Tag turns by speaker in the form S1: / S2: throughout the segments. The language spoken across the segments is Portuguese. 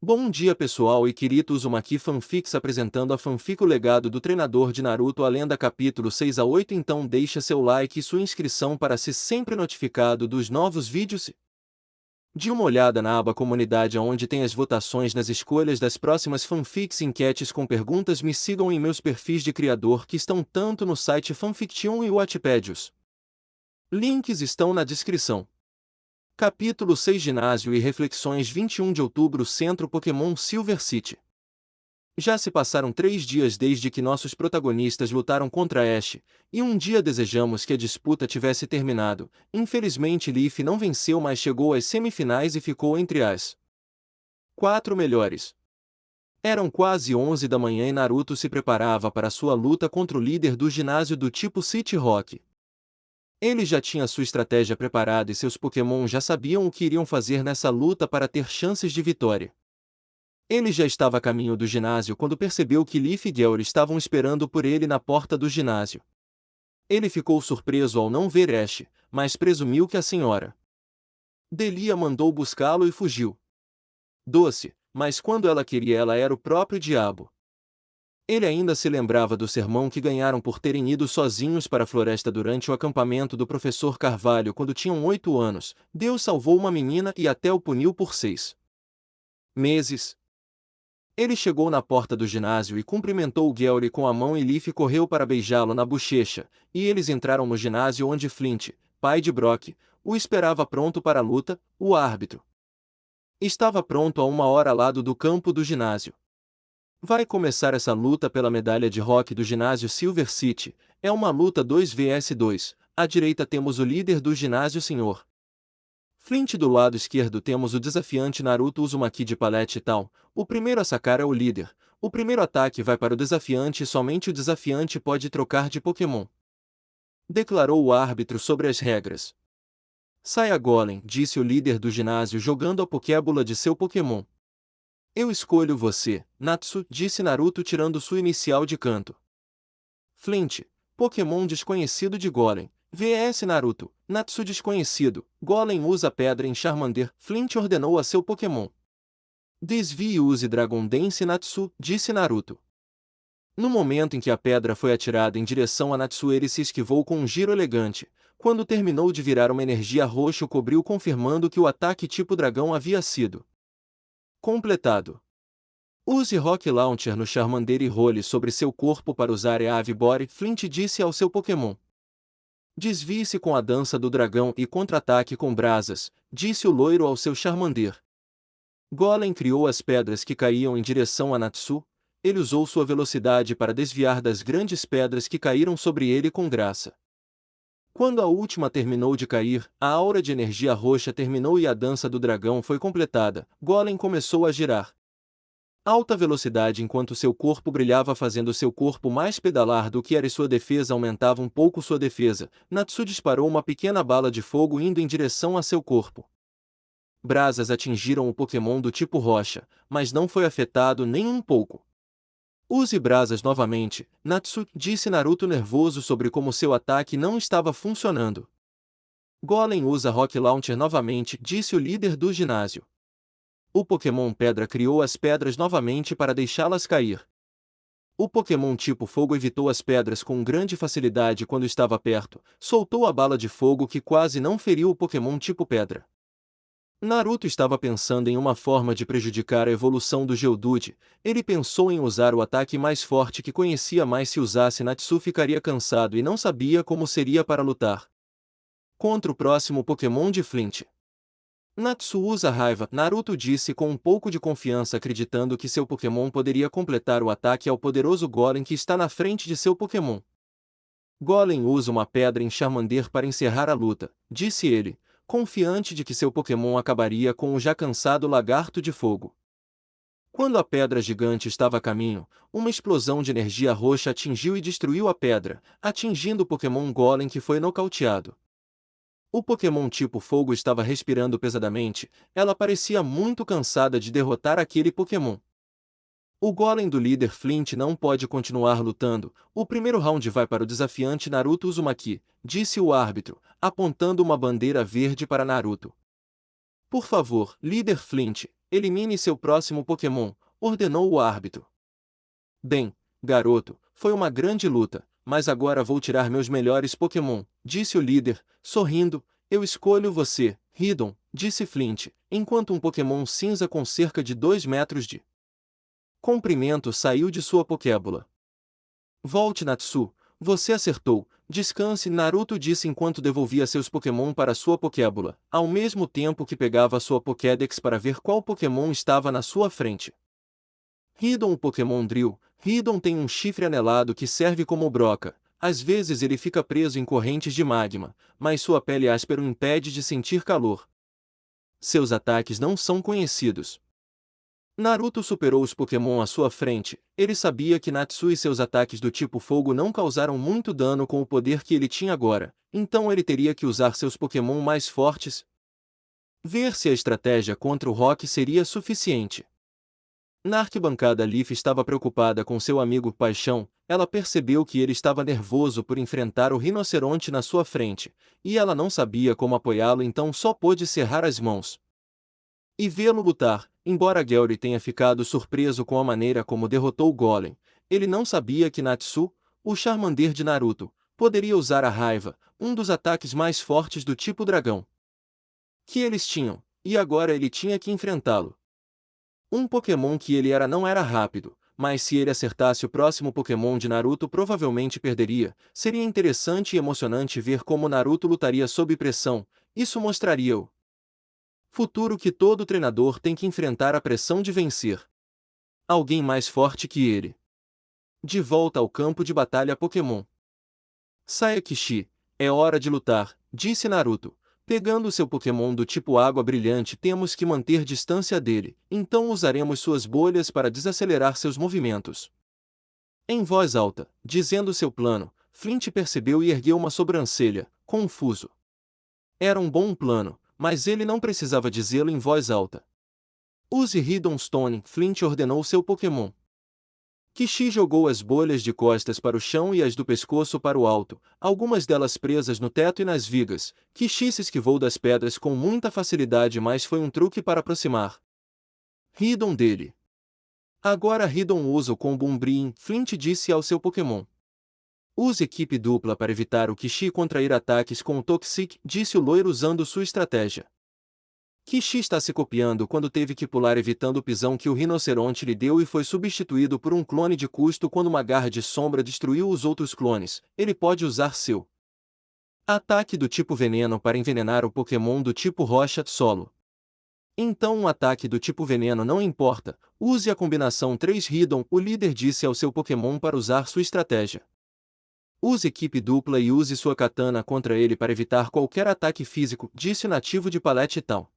S1: Bom dia pessoal e Kirito Uzumaki Fanfics apresentando a fanfic O Legado do Treinador de Naruto a Lenda capítulo 6 a 8. Então deixa seu like e sua inscrição para ser sempre notificado dos novos vídeos. Dê uma olhada na aba Comunidade onde tem as votações nas escolhas das próximas fanfics e enquetes com perguntas. Me sigam em meus perfis de criador que estão tanto no site Fanfiction e Wattpad. Links estão na descrição. Capítulo 6 Ginásio e Reflexões 21 de outubro Centro Pokémon Silver City. Já se passaram 3 dias desde que nossos protagonistas lutaram contra Ash, e um dia desejamos que a disputa tivesse terminado. Infelizmente Leaf não venceu, mas chegou às semifinais e ficou entre as 4 melhores. Eram quase 11 da manhã e Naruto se preparava para sua luta contra o líder do ginásio do tipo City Rock. Ele já tinha sua estratégia preparada e seus Pokémon já sabiam o que iriam fazer nessa luta para ter chances de vitória. Ele já estava a caminho do ginásio quando percebeu que Leaf e Gale estavam esperando por ele na porta do ginásio. Ele ficou surpreso ao não ver Ash, mas presumiu que a senhora Delia mandou buscá-lo e fugiu. Doce, mas quando ela queria ela era o próprio diabo. Ele ainda se lembrava do sermão que ganharam por terem ido sozinhos para a floresta durante o acampamento do professor Carvalho quando tinham 8 anos. Deus salvou uma menina e até o puniu por 6 meses. Ele chegou na porta do ginásio e cumprimentou o Gary com a mão e Leaf correu para beijá-lo na bochecha, e eles entraram no ginásio onde Flint, pai de Brock, o esperava pronto para a luta. O árbitro estava pronto a 1 hora ao lado do campo do ginásio. Vai começar essa luta pela medalha de rock do ginásio Silver City. É uma luta 2 vs 2. À direita temos o líder do ginásio Sr. Flint, do lado esquerdo temos o desafiante Naruto Uzumaki de Palette Town. O primeiro a sacar é o líder. O primeiro ataque vai para o desafiante e somente o desafiante pode trocar de Pokémon. Declarou o árbitro sobre as regras. Saia Golem, disse o líder do ginásio jogando a Pokébola de seu Pokémon. Eu escolho você, Natsu, disse Naruto tirando sua inicial de canto. Flint, Pokémon desconhecido de Golem, vs Naruto, Natsu desconhecido, Golem usa pedra em Charmander, Flint ordenou a seu Pokémon. Desvie e use Dragon Dance Natsu, disse Naruto. No momento em que a pedra foi atirada em direção a Natsu ele se esquivou com um giro elegante. Quando terminou de virar uma energia roxa o cobriu confirmando que o ataque tipo dragão havia sido completado. Use Rock Launcher no Charmander e role sobre seu corpo para usar a Ave Bore, Flint disse ao seu Pokémon. Desvie-se com a dança do dragão e contra-ataque com brasas, disse o loiro ao seu Charmander. Golem criou as pedras que caíam em direção a Natsu. Ele usou sua velocidade para desviar das grandes pedras que caíram sobre ele com graça. Quando a última terminou de cair, a aura de energia roxa terminou e a dança do dragão foi completada. Golem começou a girar. Alta velocidade enquanto seu corpo brilhava fazendo seu corpo mais pedalar do que era e sua defesa aumentava um pouco sua defesa. Natsu disparou uma pequena bala de fogo indo em direção a seu corpo. Brasas atingiram o Pokémon do tipo rocha, mas não foi afetado nem um pouco. Use brasas novamente, Natsu, disse Naruto nervoso sobre como seu ataque não estava funcionando. Golem usa Rock Launcher novamente, disse o líder do ginásio. O Pokémon Pedra criou as pedras novamente para deixá-las cair. O Pokémon tipo Fogo evitou as pedras com grande facilidade quando estava perto, soltou a bala de fogo que quase não feriu o Pokémon tipo Pedra. Naruto estava pensando em uma forma de prejudicar a evolução do Geodude. Ele pensou em usar o ataque mais forte que conhecia, mas se usasse Natsu ficaria cansado e não sabia como seria para lutar contra o próximo Pokémon de Flint. Natsu usa raiva, Naruto disse com um pouco de confiança acreditando que seu Pokémon poderia completar o ataque ao poderoso Golem que está na frente de seu Pokémon. Golem usa uma pedra em Charmander para encerrar a luta, disse ele, confiante de que seu Pokémon acabaria com o já cansado Lagarto de Fogo. Quando a pedra gigante estava a caminho, uma explosão de energia roxa atingiu e destruiu a pedra, atingindo o Pokémon Golem que foi nocauteado. O Pokémon tipo Fogo estava respirando pesadamente, ela parecia muito cansada de derrotar aquele Pokémon. O Golem do líder Flint não pode continuar lutando. O primeiro round vai para o desafiante Naruto Uzumaki, disse o árbitro, apontando uma bandeira verde para Naruto. Por favor, líder Flint, elimine seu próximo Pokémon, ordenou o árbitro. Bem, garoto, foi uma grande luta, mas agora vou tirar meus melhores Pokémon, disse o líder, sorrindo. Eu escolho você, Hiddon, disse Flint, enquanto um Pokémon cinza com cerca de 2 metros de comprimento saiu de sua Pokébola. Volte, Natsu, você acertou. Descanse, Naruto disse enquanto devolvia seus Pokémon para sua Pokébola, ao mesmo tempo que pegava sua Pokédex para ver qual Pokémon estava na sua frente. Hiddon, o Pokémon Drill. Hiddon tem um chifre anelado que serve como broca. Às vezes ele fica preso em correntes de magma, mas sua pele áspera o impede de sentir calor. Seus ataques não são conhecidos. Naruto superou os Pokémon à sua frente. Ele sabia que Natsu e seus ataques do tipo fogo não causaram muito dano com o poder que ele tinha agora, então ele teria que usar seus Pokémon mais fortes. Ver se a estratégia contra o Rock seria suficiente. Na arquibancada, Leaf estava preocupada com seu amigo Paixão. Ela percebeu que ele estava nervoso por enfrentar o rinoceronte na sua frente, e ela não sabia como apoiá-lo, então só pôde cerrar as mãos e vê-lo lutar. Embora Gary tenha ficado surpreso com a maneira como derrotou o Golem, ele não sabia que Natsu, o Charmander de Naruto, poderia usar a raiva, um dos ataques mais fortes do tipo dragão que eles tinham, e agora ele tinha que enfrentá-lo. Um Pokémon que ele era não era rápido, mas se ele acertasse o próximo Pokémon de Naruto provavelmente perderia. Seria interessante e emocionante ver como Naruto lutaria sob pressão. Isso mostraria o futuro que todo treinador tem que enfrentar a pressão de vencer alguém mais forte que ele. De volta ao campo de batalha Pokémon. Saia Kishi, é hora de lutar, disse Naruto. Pegando seu Pokémon do tipo água brilhante, temos que manter distância dele, então usaremos suas bolhas para desacelerar seus movimentos. Em voz alta, dizendo seu plano, Flint percebeu e ergueu uma sobrancelha, confuso. Era um bom plano, mas ele não precisava dizê-lo em voz alta. Use Hidden Stone, Flint ordenou seu Pokémon. Kishi jogou as bolhas de costas para o chão e as do pescoço para o alto, algumas delas presas no teto e nas vigas. Kishi se esquivou das pedras com muita facilidade, mas foi um truque para aproximar Hiddon dele. Agora Hiddon usa o combo Umbreon, Flint disse ao seu Pokémon. Use equipe dupla para evitar o Kishi contrair ataques com o Toxic, disse o loiro usando sua estratégia. Kishi está se copiando quando teve que pular evitando o pisão que o rinoceronte lhe deu e foi substituído por um clone de custo quando uma garra de sombra destruiu os outros clones. Ele pode usar seu ataque do tipo veneno para envenenar o Pokémon do tipo rocha solo. Então um ataque do tipo veneno não importa, use a combinação 3 Hiddon, o líder disse ao seu Pokémon para usar sua estratégia. Use equipe dupla e use sua katana contra ele para evitar qualquer ataque físico, disse o nativo de Palette Town.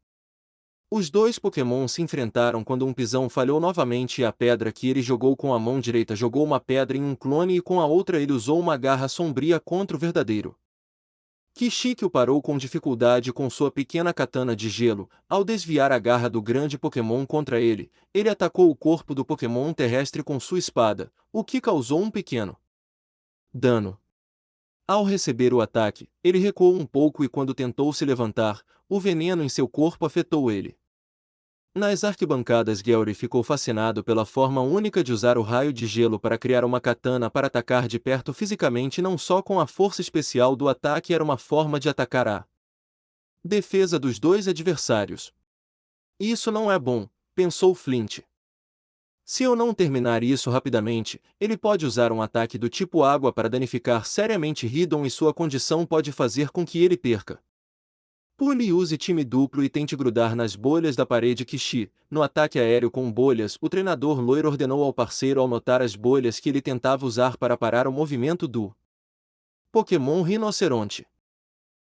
S1: Os dois Pokémon se enfrentaram quando um pisão falhou novamente e a pedra que ele jogou com a mão direita jogou uma pedra em um clone e com a outra ele usou uma garra sombria contra o verdadeiro. Kishi o parou com dificuldade com sua pequena katana de gelo. Ao desviar a garra do grande Pokémon contra ele, ele atacou o corpo do Pokémon terrestre com sua espada, o que causou um pequeno dano. Ao receber o ataque, ele recuou um pouco e quando tentou se levantar, o veneno em seu corpo afetou ele. Nas arquibancadas, Gary ficou fascinado pela forma única de usar o raio de gelo para criar uma katana para atacar de perto fisicamente, não só com a força especial do ataque, era uma forma de atacar a defesa dos dois adversários. Isso não é bom, pensou Flint. Se eu não terminar isso rapidamente, ele pode usar um ataque do tipo água para danificar seriamente Hiddon e sua condição pode fazer com que ele perca. Pule e use time duplo e tente grudar nas bolhas da parede Kishi. No ataque aéreo com bolhas, o treinador loiro ordenou ao parceiro ao notar as bolhas que ele tentava usar para parar o movimento do Pokémon Rinoceronte.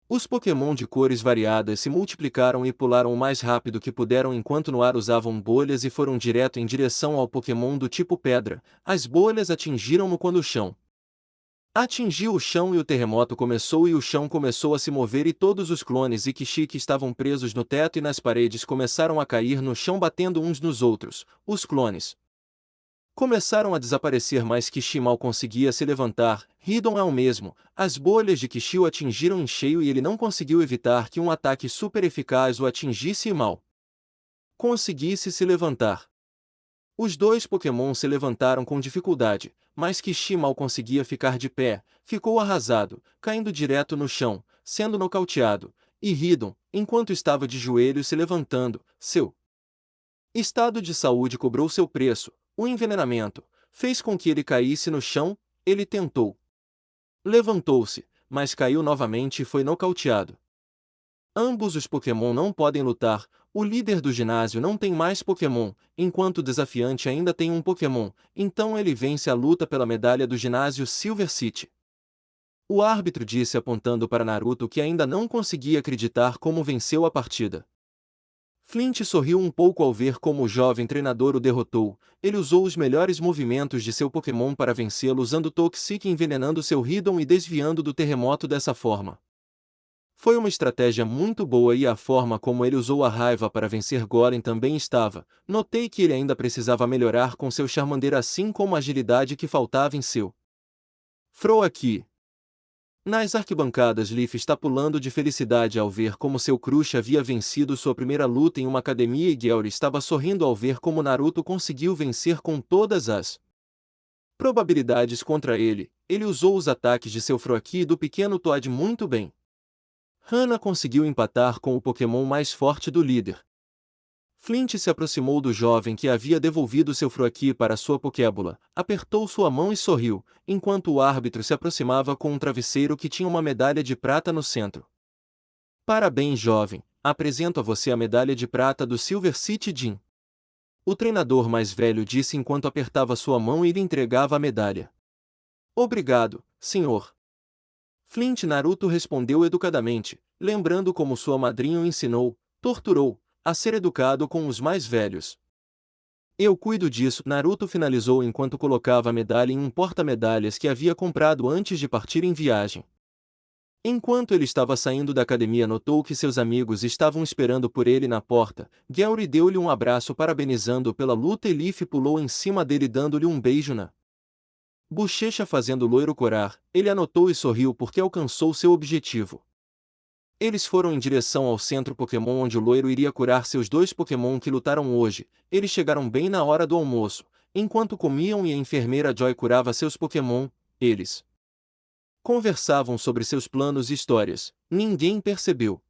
S1: Os Pokémon de cores variadas se multiplicaram e pularam o mais rápido que puderam enquanto no ar usavam bolhas e foram direto em direção ao Pokémon do tipo pedra. As bolhas atingiram-no quando o chão atingiu o chão e o terremoto começou e o chão começou a se mover e todos os clones e Kishi que estavam presos no teto e nas paredes começaram a cair no chão batendo uns nos outros. Os clones Começaram a desaparecer, mas Kishi mal conseguia se levantar. Hiddon é o mesmo. As bolhas de Kishi o atingiram em cheio e ele não conseguiu evitar que um ataque super eficaz o atingisse e mal conseguisse se levantar. Os dois Pokémon se levantaram com dificuldade, mas Kishi mal conseguia ficar de pé, ficou arrasado, caindo direto no chão, sendo nocauteado, e Hiddon, enquanto estava de joelhos se levantando, seu estado de saúde cobrou seu preço. O envenenamento fez com que ele caísse no chão. Ele tentou. Levantou-se, mas caiu novamente e foi nocauteado. Ambos os Pokémon não podem lutar. O líder do ginásio não tem mais Pokémon, enquanto o desafiante ainda tem um Pokémon, então ele vence a luta pela medalha do ginásio Silver City. O árbitro disse apontando para Naruto que ainda não conseguia acreditar como venceu a partida. Flint sorriu um pouco ao ver como o jovem treinador o derrotou. Ele usou os melhores movimentos de seu Pokémon para vencê-lo usando Toxic, envenenando seu Hiddon e desviando do terremoto dessa forma. Foi uma estratégia muito boa e a forma como ele usou a raiva para vencer Golem também estava. Notei que ele ainda precisava melhorar com seu Charmander, assim como a agilidade que faltava em seu Froakie. Nas arquibancadas, Leaf está pulando de felicidade ao ver como seu crush havia vencido sua primeira luta em uma academia e Gary estava sorrindo ao ver como Naruto conseguiu vencer com todas as probabilidades contra ele. Ele usou os ataques de seu Froakie e do pequeno Toad muito bem. Hana conseguiu empatar com o Pokémon mais forte do líder. Flint se aproximou do jovem que havia devolvido seu Froakie para sua Pokébola, apertou sua mão e sorriu, enquanto o árbitro se aproximava com um travesseiro que tinha uma medalha de prata no centro. Parabéns, jovem, apresento a você a medalha de prata do Silver City Gym. O treinador mais velho disse enquanto apertava sua mão e lhe entregava a medalha. Obrigado, senhor. Flint Naruto respondeu educadamente, lembrando como sua madrinha o ensinou, torturou, a ser educado com os mais velhos. Eu cuido disso, Naruto finalizou enquanto colocava a medalha em um porta-medalhas que havia comprado antes de partir em viagem. Enquanto ele estava saindo da academia, notou que seus amigos estavam esperando por ele na porta. Gary deu-lhe um abraço parabenizando pela luta e Leaf pulou em cima dele dando-lhe um beijo na bochecha fazendo o loiro corar. Ele anotou e sorriu porque alcançou seu objetivo. Eles foram em direção ao centro Pokémon onde o loiro iria curar seus dois Pokémon que lutaram hoje. Eles chegaram bem na hora do almoço. Enquanto comiam e a enfermeira Joy curava seus Pokémon, eles conversavam sobre seus planos e histórias. Ninguém percebeu.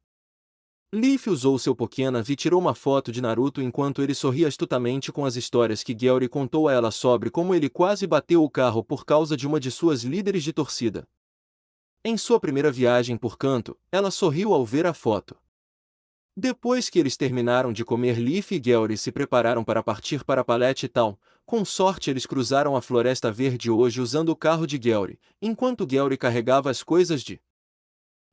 S1: Leaf usou seu Pokénav e tirou uma foto de Naruto enquanto ele sorria astutamente com as histórias que Gary contou a ela sobre como ele quase bateu o carro por causa de uma de suas líderes de torcida. Em sua primeira viagem por canto, ela sorriu ao ver a foto. Depois que eles terminaram de comer, Leaf e Gary se prepararam para partir para Palette Town. Com sorte eles cruzaram a Floresta Verde hoje usando o carro de Gary, enquanto Gary carregava as coisas de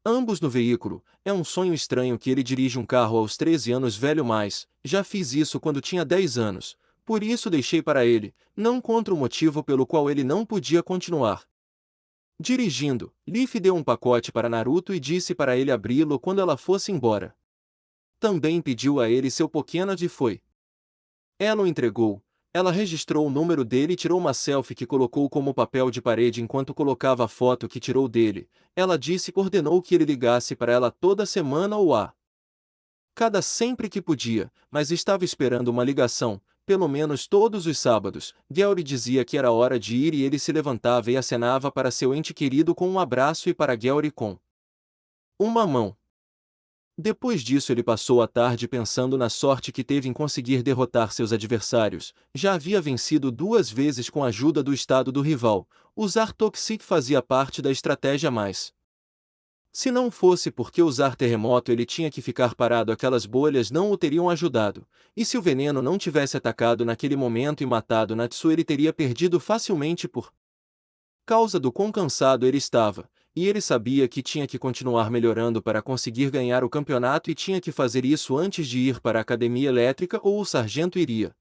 S1: ambos no veículo. É um sonho estranho que ele dirige um carro aos 13 anos velho, mas já fiz isso quando tinha 10 anos, por isso deixei para ele, não contra o motivo pelo qual ele não podia continuar dirigindo. Leaf deu um pacote para Naruto e disse para ele abri-lo quando ela fosse embora. Também pediu a ele seu Pokénav e foi. Ela o entregou. Ela registrou o número dele e tirou uma selfie que colocou como papel de parede enquanto colocava a foto que tirou dele. Ela disse que ordenou que ele ligasse para ela toda semana ou a cada sempre que podia, mas estava esperando uma ligação, pelo menos todos os sábados. Gary dizia que era hora de ir e ele se levantava e acenava para seu ente querido com um abraço e para Gary com uma mão. Depois disso ele passou a tarde pensando na sorte que teve em conseguir derrotar seus adversários. Já havia vencido 2 vezes com a ajuda do estado do rival. Usar Toxic fazia parte da estratégia, mas se não fosse porque usar terremoto ele tinha que ficar parado, aquelas bolhas não o teriam ajudado. E se o veneno não tivesse atacado naquele momento e matado Natsu, ele teria perdido facilmente por causa do quão cansado ele estava. E ele sabia que tinha que continuar melhorando para conseguir ganhar o campeonato e tinha que fazer isso antes de ir para a academia elétrica ou o sargento iria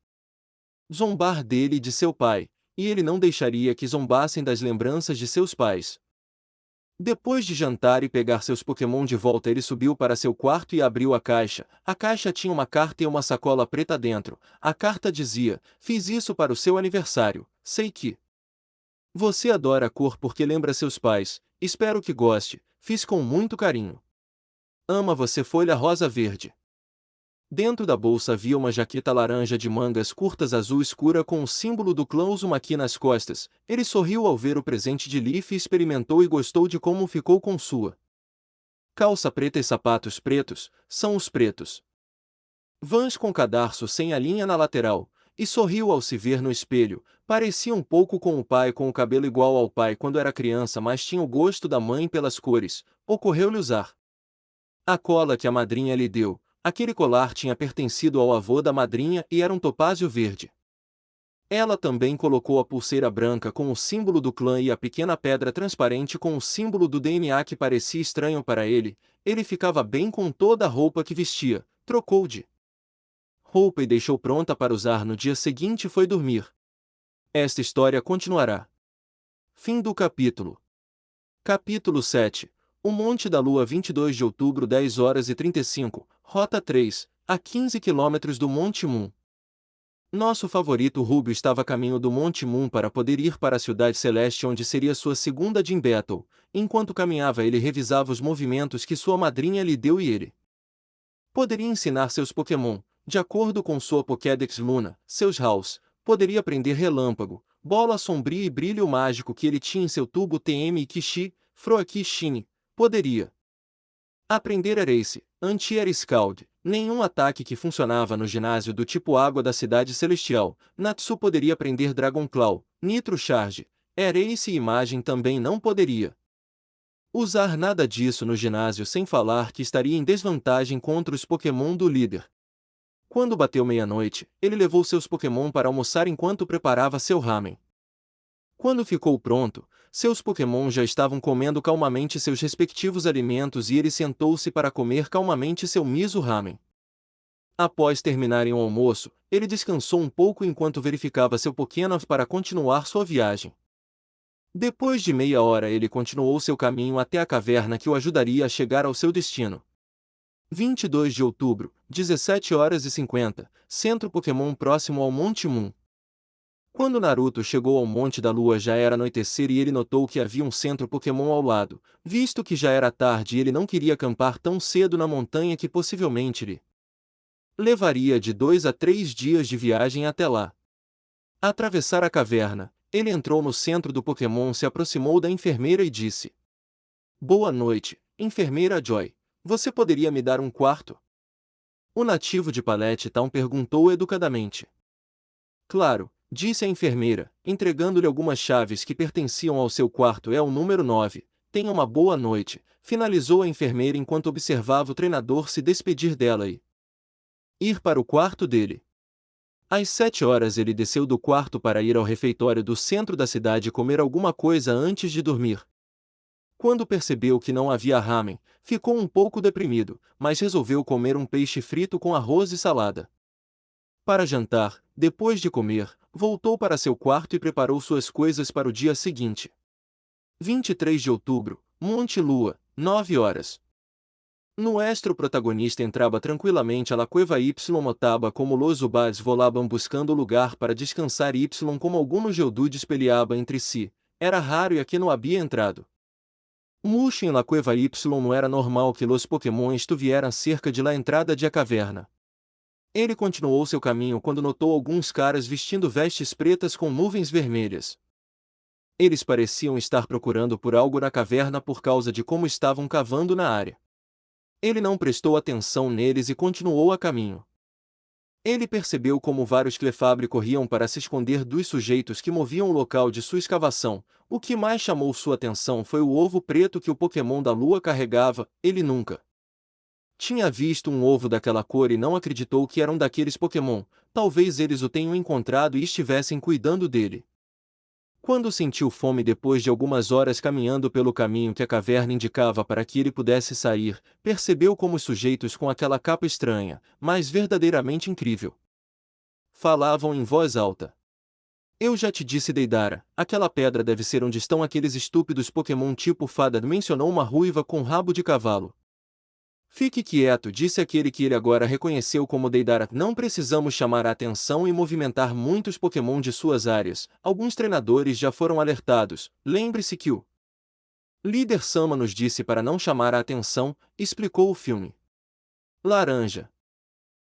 S1: zombar dele e de seu pai, e ele não deixaria que zombassem das lembranças de seus pais. Depois de jantar e pegar seus Pokémon de volta, ele subiu para seu quarto e abriu a caixa. A caixa tinha uma carta e uma sacola preta dentro. A carta dizia: "Fiz isso para o seu aniversário. Sei que você adora a cor porque lembra seus pais. Espero que goste. Fiz com muito carinho. Ama você, folha rosa verde." Dentro da bolsa havia uma jaqueta laranja de mangas curtas azul escura com o símbolo do clã Uzumaki nas costas. Ele sorriu ao ver o presente de Leaf e experimentou e gostou de como ficou com sua calça preta e sapatos pretos. São os pretos Vans com cadarço sem a linha na lateral. E sorriu ao se ver no espelho. Parecia um pouco com o pai, com o cabelo igual ao pai quando era criança, mas tinha o gosto da mãe pelas cores. Ocorreu-lhe usar a cola que a madrinha lhe deu. Aquele colar tinha pertencido ao avô da madrinha e era um topázio verde. Ela também colocou a pulseira branca com o símbolo do clã e a pequena pedra transparente com o símbolo do DNA que parecia estranho para ele. Ele ficava bem com toda a roupa que vestia. Trocou de roupa e deixou pronta para usar no dia seguinte e foi dormir. Esta história continuará. Fim do capítulo. Capítulo 7. O Monte da Lua, 22 de outubro, 10 horas e 35, Rota 3, a 15 quilômetros do Monte Moon. Nosso favorito Rubio estava a caminho do Monte Moon para poder ir para a Cidade Celeste, onde seria sua segunda Gym Battle. Enquanto caminhava, ele revisava os movimentos que sua madrinha lhe deu e ele poderia ensinar seus Pokémon. De acordo com sua Pokédex Luna, seus Halls, poderia aprender Relâmpago, Bola Sombria e Brilho Mágico que ele tinha em seu tubo TM e Kishi, Froaki e Shine. Poderia aprender Erace, Anti-Air Scald. Nenhum ataque que funcionava no ginásio do tipo água da Cidade Celestial. Natsu poderia aprender Dragon Claw, Nitro Charge. Erace e Imagem também não poderia usar nada disso no ginásio, sem falar que estaria em desvantagem contra os Pokémon do líder. Quando bateu meia-noite, ele levou seus Pokémon para almoçar enquanto preparava seu ramen. Quando ficou pronto, seus Pokémon já estavam comendo calmamente seus respectivos alimentos e ele sentou-se para comer calmamente seu miso ramen. Após terminarem o almoço, ele descansou um pouco enquanto verificava seu Pokémon para continuar sua viagem. Depois de meia hora, ele continuou seu caminho até a caverna que o ajudaria a chegar ao seu destino. 22 de outubro, 17 horas e 50, Centro Pokémon próximo ao Monte Moon. Quando Naruto chegou ao Monte da Lua, já era anoitecer e ele notou que havia um centro Pokémon ao lado, visto que já era tarde e ele não queria acampar tão cedo na montanha, que possivelmente lhe levaria de 2 a 3 dias de viagem até lá. Atravessar a caverna, ele entrou no centro do Pokémon, se aproximou da enfermeira e disse: "Boa noite, enfermeira Joy. Você poderia me dar um quarto?" O nativo de Pallet Town perguntou educadamente. "Claro", disse a enfermeira, entregando-lhe algumas chaves que pertenciam ao seu quarto. "É o número 9. Tenha uma boa noite", finalizou a enfermeira enquanto observava o treinador se despedir dela e ir para o quarto dele. Às 7 horas ele desceu do quarto para ir ao refeitório do centro da cidade e comer alguma coisa antes de dormir. Quando percebeu que não havia ramen, ficou um pouco deprimido, mas resolveu comer um peixe frito com arroz e salada. Para jantar, depois de comer, voltou para seu quarto e preparou suas coisas para o dia seguinte. 23 de outubro, Monte Lua, 9 horas. Nuestro protagonista entrava tranquilamente a la cueva Y Motaba como los Ubats volaban buscando lugar para descansar Y como algunos Geodudes peleaban entre si. Era raro e aqui não havia entrado mucho em la cueva Y. Não era normal que los Pokémon estuvieran cerca de la entrada de a caverna. Ele continuou seu caminho quando notou alguns caras vestindo vestes pretas com nuvens vermelhas. Eles pareciam estar procurando por algo na caverna por causa de como estavam cavando na área. Ele não prestou atenção neles e continuou a caminho. Ele percebeu como vários Clefable corriam para se esconder dos sujeitos que moviam o local de sua escavação. O que mais chamou sua atenção foi o ovo preto que o Pokémon da Lua carregava. Ele nunca tinha visto um ovo daquela cor e não acreditou que era um daqueles Pokémon. Talvez eles o tenham encontrado e estivessem cuidando dele. Quando sentiu fome depois de algumas horas caminhando pelo caminho que a caverna indicava para que ele pudesse sair, percebeu como os sujeitos com aquela capa estranha, mas verdadeiramente incrível, falavam em voz alta. Eu já te disse, Deidara, aquela pedra deve ser onde estão aqueles estúpidos Pokémon tipo fada, mencionou uma ruiva com rabo de cavalo. Fique quieto, disse aquele que ele agora reconheceu como Deidara. Não precisamos chamar a atenção e movimentar muitos Pokémon de suas áreas. Alguns treinadores já foram alertados. Lembre-se que o líder Sama nos disse para não chamar a atenção, explicou o filme. Laranja.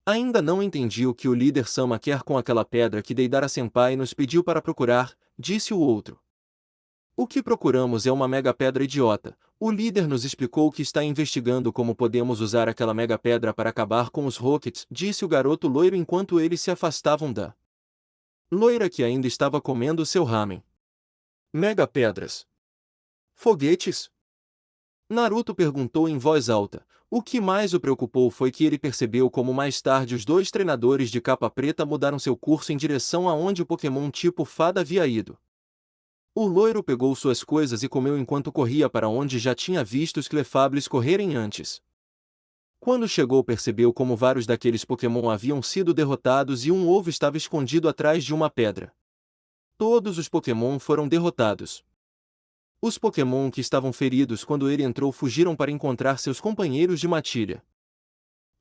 S1: Ainda não entendi o que o líder Sama quer com aquela pedra que Deidara-senpai nos pediu para procurar, disse o outro. O que procuramos é uma mega pedra, idiota. O líder nos explicou que está investigando como podemos usar aquela mega pedra para acabar com os Rockets, disse o garoto loiro enquanto eles se afastavam da loira que ainda estava comendo seu ramen. Mega pedras. Foguetes? Naruto perguntou em voz alta. O que mais o preocupou foi que ele percebeu como mais tarde os dois treinadores de capa preta mudaram seu curso em direção aonde o Pokémon tipo fada havia ido. O loiro pegou suas coisas e comeu enquanto corria para onde já tinha visto os Clefables correrem antes. Quando chegou, percebeu como vários daqueles Pokémon haviam sido derrotados e um ovo estava escondido atrás de uma pedra. Todos os Pokémon foram derrotados. Os Pokémon que estavam feridos quando ele entrou fugiram para encontrar seus companheiros de matilha.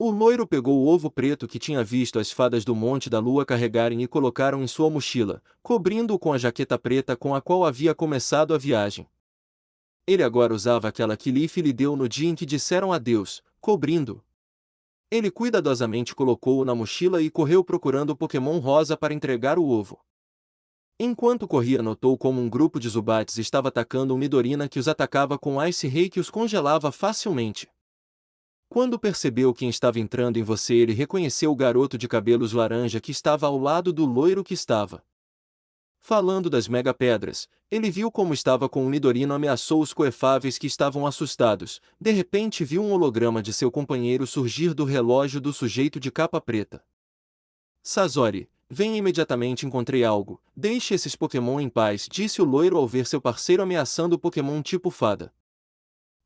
S1: O loiro pegou o ovo preto que tinha visto as fadas do Monte da Lua carregarem e colocaram em sua mochila, cobrindo-o com a jaqueta preta com a qual havia começado a viagem. Ele agora usava aquela que Leaf lhe deu no dia em que disseram adeus, cobrindo. Ele cuidadosamente colocou-o na mochila e correu procurando o Pokémon rosa para entregar o ovo. Enquanto corria, notou como um grupo de Zubats estava atacando um Nidorina que os atacava com Ice Ray que os congelava facilmente. Quando percebeu quem estava entrando em você, ele reconheceu o garoto de cabelos laranja que estava ao lado do loiro que estava falando das mega pedras. Ele viu como estava com um Nidorino, ameaçou os coefáveis que estavam assustados. De repente viu um holograma de seu companheiro surgir do relógio do sujeito de capa preta. Sazori, venha imediatamente, encontrei algo. Deixe esses Pokémon em paz, disse o loiro ao ver seu parceiro ameaçando o Pokémon tipo fada.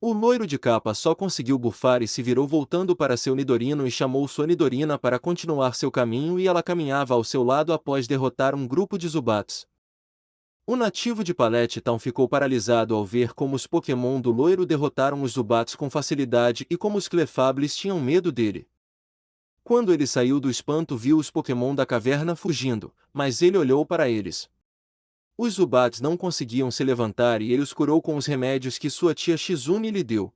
S1: O loiro de capa só conseguiu bufar e se virou voltando para seu Nidorino e chamou sua Nidorina para continuar seu caminho e ela caminhava ao seu lado após derrotar um grupo de Zubats. O nativo de Pallet Town ficou paralisado ao ver como os Pokémon do loiro derrotaram os Zubats com facilidade e como os Clefables tinham medo dele. Quando ele saiu do espanto, viu os Pokémon da caverna fugindo, mas ele olhou para eles. Os Zubats não conseguiam se levantar e ele os curou com os remédios que sua tia Shizune lhe deu.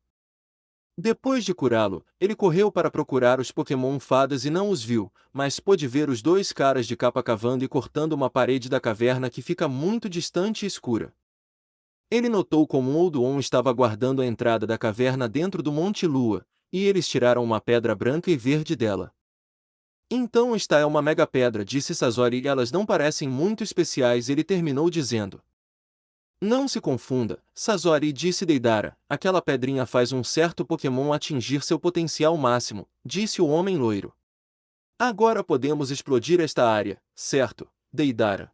S1: Depois de curá-lo, ele correu para procurar os Pokémon fadas e não os viu, mas pôde ver os dois caras de capa cavando e cortando uma parede da caverna que fica muito distante e escura. Ele notou como um Oldon estava guardando a entrada da caverna dentro do Monte Lua, e eles tiraram uma pedra branca e verde dela. Então esta é uma mega pedra, disse Sazori, e elas não parecem muito especiais, ele terminou dizendo. Não se confunda, Sazori, disse Deidara, aquela pedrinha faz um certo Pokémon atingir seu potencial máximo, disse o homem loiro. Agora podemos explodir esta área, certo, Deidara?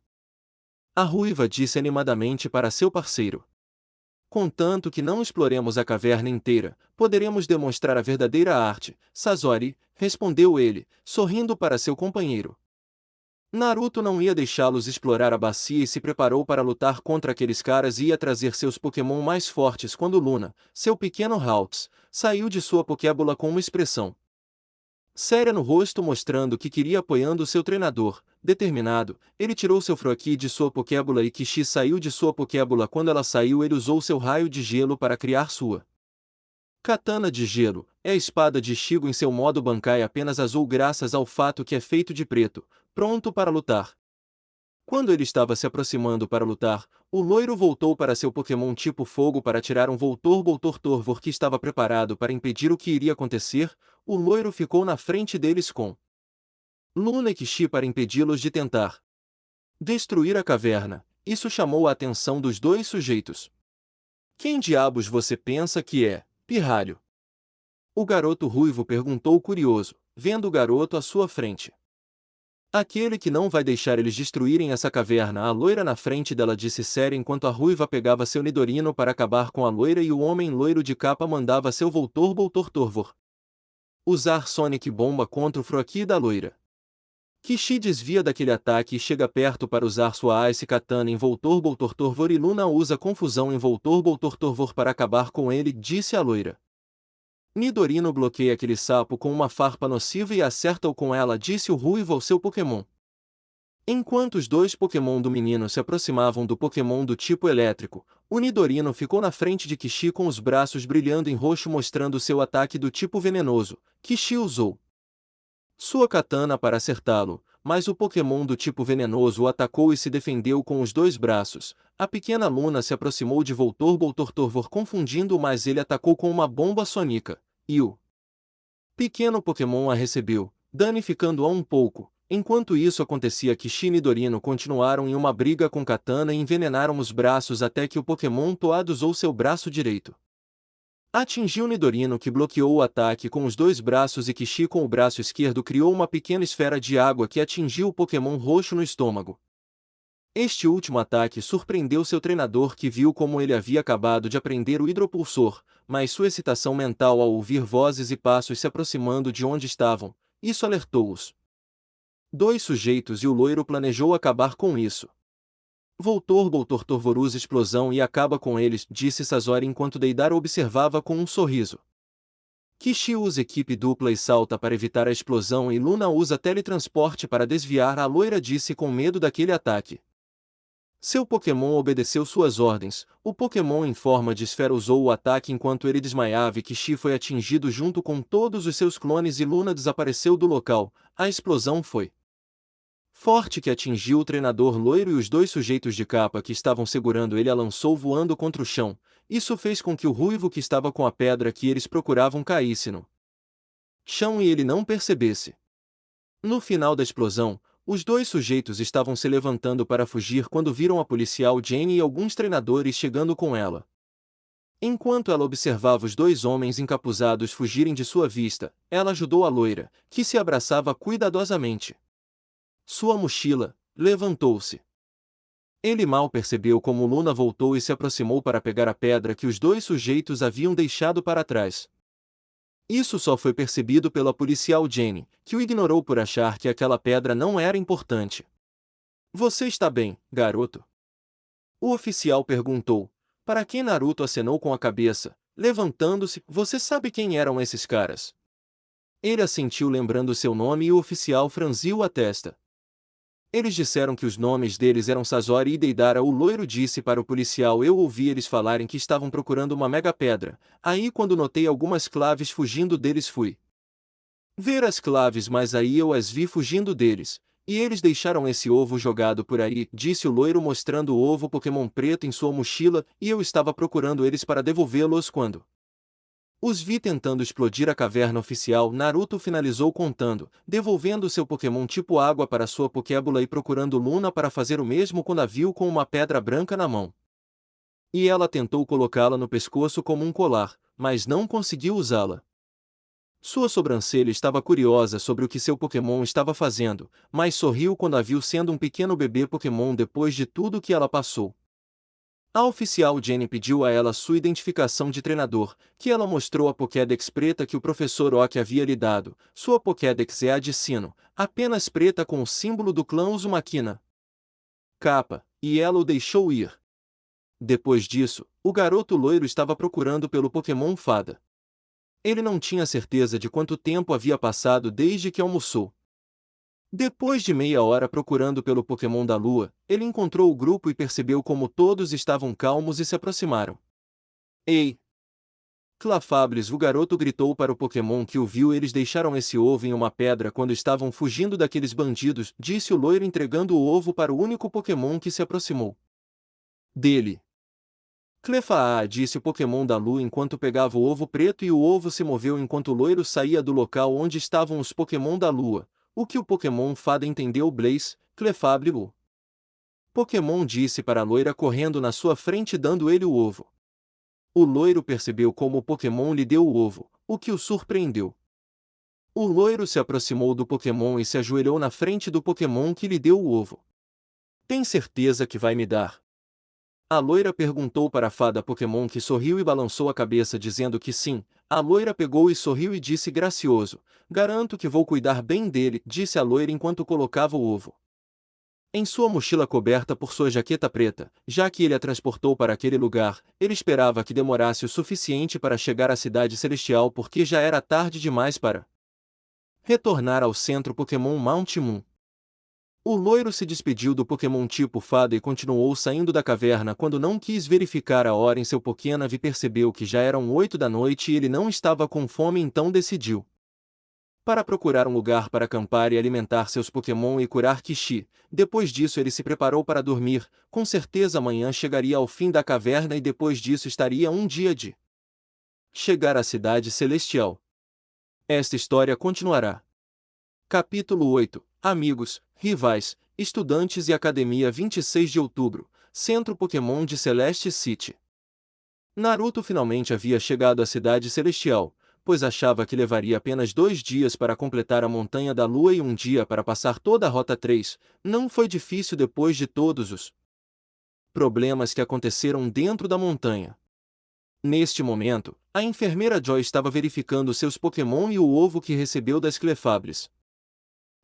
S1: A ruiva disse animadamente para seu parceiro. Contanto que não exploremos a caverna inteira, poderemos demonstrar a verdadeira arte, Sazori, respondeu ele, sorrindo para seu companheiro. Naruto não ia deixá-los explorar a bacia e se preparou para lutar contra aqueles caras e ia trazer seus Pokémon mais fortes quando Luna, seu pequeno Hawks, saiu de sua Pokébola com uma expressão séria no rosto, mostrando que queria, apoiando seu treinador. Determinado, ele tirou seu Froakie de sua Pokébola e Kishi saiu de sua Pokébola. Quando ela saiu, ele usou seu raio de gelo para criar sua Katana de gelo. É a espada de Shigo em seu modo Bankai apenas azul graças ao fato que é feito de preto, pronto para lutar. Quando ele estava se aproximando para lutar, o loiro voltou para seu Pokémon tipo fogo para tirar um Voltorvor que estava preparado para impedir o que iria acontecer. O loiro ficou na frente deles com Luna e Kishi para impedi-los de tentar destruir a caverna. Isso chamou a atenção dos dois sujeitos. Quem diabos você pensa que é, pirralho? O garoto ruivo perguntou curioso, vendo o garoto à sua frente. Aquele que não vai deixar eles destruírem essa caverna. A loira na frente dela disse séria enquanto a ruiva pegava seu Nidorino para acabar com a loira e o homem loiro de capa mandava seu Voltorvor usar Sonic Bomba contra o Froakie da loira. Kishi desvia daquele ataque e chega perto para usar sua Ice Katana em Voltor Boltortorvor e Luna usa confusão em Voltor Boltortorvor para acabar com ele, disse a loira. Nidorino bloqueia aquele sapo com uma farpa nociva e acerta-o com ela, disse o ruivo ao seu Pokémon. Enquanto os dois Pokémon do menino se aproximavam do Pokémon do tipo elétrico, o Nidorino ficou na frente de Kishi com os braços brilhando em roxo mostrando seu ataque do tipo venenoso. Kishi usou sua katana para acertá-lo, mas o Pokémon do tipo venenoso o atacou e se defendeu com os dois braços. A pequena Luna se aproximou de Voltor Boltortorvor confundindo-o, mas ele atacou com uma bomba sônica, e o pequeno Pokémon a recebeu, danificando-a um pouco. Enquanto isso acontecia, Kishi e Nidorino continuaram em uma briga com katana e envenenaram os braços até que o Pokémon Toad usou seu braço direito. Atingiu Nidorino, que bloqueou o ataque com os dois braços, e Kishi com o braço esquerdo criou uma pequena esfera de água que atingiu o Pokémon roxo no estômago. Este último ataque surpreendeu seu treinador, que viu como ele havia acabado de aprender o hidropulsor, mas sua excitação mental ao ouvir vozes e passos se aproximando de onde estavam, isso alertou-os. Dois sujeitos e o loiro planejou acabar com isso. Voltor Boltortorvor usa explosão e acaba com eles, disse Sazori enquanto Deidara observava com um sorriso. Kishi usa equipe dupla e salta para evitar a explosão e Luna usa teletransporte para desviar, a loira disse com medo daquele ataque. Seu Pokémon obedeceu suas ordens. O Pokémon em forma de esfera usou o ataque enquanto ele desmaiava e Kishi foi atingido junto com todos os seus clones e Luna desapareceu do local. A explosão foi forte que atingiu o treinador loiro e os dois sujeitos de capa que estavam segurando ele a lançou voando contra o chão. Isso fez com que o ruivo que estava com a pedra que eles procuravam caísse no chão e ele não percebesse. No final da explosão, os dois sujeitos estavam se levantando para fugir quando viram a policial Jane e alguns treinadores chegando com ela. Enquanto ela observava os dois homens encapuzados fugirem de sua vista, ela ajudou a loira, que se abraçava cuidadosamente. Sua mochila levantou-se. Ele mal percebeu como Luna voltou e se aproximou para pegar a pedra que os dois sujeitos haviam deixado para trás. Isso só foi percebido pela policial Jane, que o ignorou por achar que aquela pedra não era importante. Você está bem, garoto? O oficial perguntou, para quem Naruto acenou com a cabeça, levantando-se. Você sabe quem eram esses caras? Ele assentiu lembrando seu nome e o oficial franziu a testa. Eles disseram que os nomes deles eram Sazori e Deidara. O loiro disse para o policial: eu ouvi eles falarem que estavam procurando uma mega pedra. Aí quando notei algumas claves fugindo deles fui ver as claves, mas aí eu as vi fugindo deles. E eles deixaram esse ovo jogado por aí, disse o loiro mostrando o ovo Pokémon preto em sua mochila, e eu estava procurando eles para devolvê-los quando os vi tentando explodir a caverna oficial. Naruto finalizou contando, devolvendo seu Pokémon tipo água para sua Pokébola e procurando Luna para fazer o mesmo quando a viu com uma pedra branca na mão. E ela tentou colocá-la no pescoço como um colar, mas não conseguiu usá-la. Sua sobrancelha estava curiosa sobre o que seu Pokémon estava fazendo, mas sorriu quando a viu sendo um pequeno bebê Pokémon depois de tudo que ela passou. A oficial Jenny pediu a ela sua identificação de treinador, que ela mostrou a Pokédex preta que o professor Oki havia lhe dado. Sua Pokédex é a de sino, apenas preta com o símbolo do clã Uzumaki. Capa, e ela o deixou ir. Depois disso, o garoto loiro estava procurando pelo Pokémon Fada. Ele não tinha certeza de quanto tempo havia passado desde que almoçou. Depois de meia hora procurando pelo Pokémon da Lua, ele encontrou o grupo e percebeu como todos estavam calmos e se aproximaram. Ei! Clefabris, o garoto gritou para o Pokémon que o viu. Eles deixaram esse ovo em uma pedra quando estavam fugindo daqueles bandidos, disse o loiro entregando o ovo para o único Pokémon que se aproximou dele. Clefaa, disse o Pokémon da Lua enquanto pegava o ovo preto, e o ovo se moveu enquanto o loiro saía do local onde estavam os Pokémon da Lua. O que o Pokémon Fada entendeu? Blaze, Clefable. Pokémon disse para a loira correndo na sua frente dando ele o ovo. O loiro percebeu como o Pokémon lhe deu o ovo, o que o surpreendeu. O loiro se aproximou do Pokémon e se ajoelhou na frente do Pokémon que lhe deu o ovo. Tem certeza que vai me dar? A loira perguntou para a fada Pokémon, que sorriu e balançou a cabeça dizendo que sim. A loira pegou e sorriu e disse gracioso: garanto que vou cuidar bem dele, disse a loira enquanto colocava o ovo em sua mochila coberta por sua jaqueta preta. Já que ele a transportou para aquele lugar, ele esperava que demorasse o suficiente para chegar à Cidade Celestial, porque já era tarde demais para retornar ao centro Pokémon Mount Moon. O loiro se despediu do Pokémon tipo fada e continuou saindo da caverna quando não quis verificar a hora em seu Pokénav e percebeu que já eram 8 da noite e ele não estava com fome, então decidiu para procurar um lugar para acampar e alimentar seus Pokémon e curar Kishi. Depois disso ele se preparou para dormir. Com certeza amanhã chegaria ao fim da caverna e depois disso estaria um dia de chegar à Cidade Celestial. Esta história continuará. Capítulo 8. Amigos, rivais, estudantes e academia. 26 de outubro, Centro Pokémon de Celeste City. Naruto finalmente havia chegado à Cidade Celestial, pois achava que levaria apenas 2 dias para completar a Montanha da Lua e um dia para passar toda a Rota 3. Não foi difícil depois de todos os problemas que aconteceram dentro da montanha. Neste momento, a enfermeira Joy estava verificando seus Pokémon e o ovo que recebeu das Clefabres.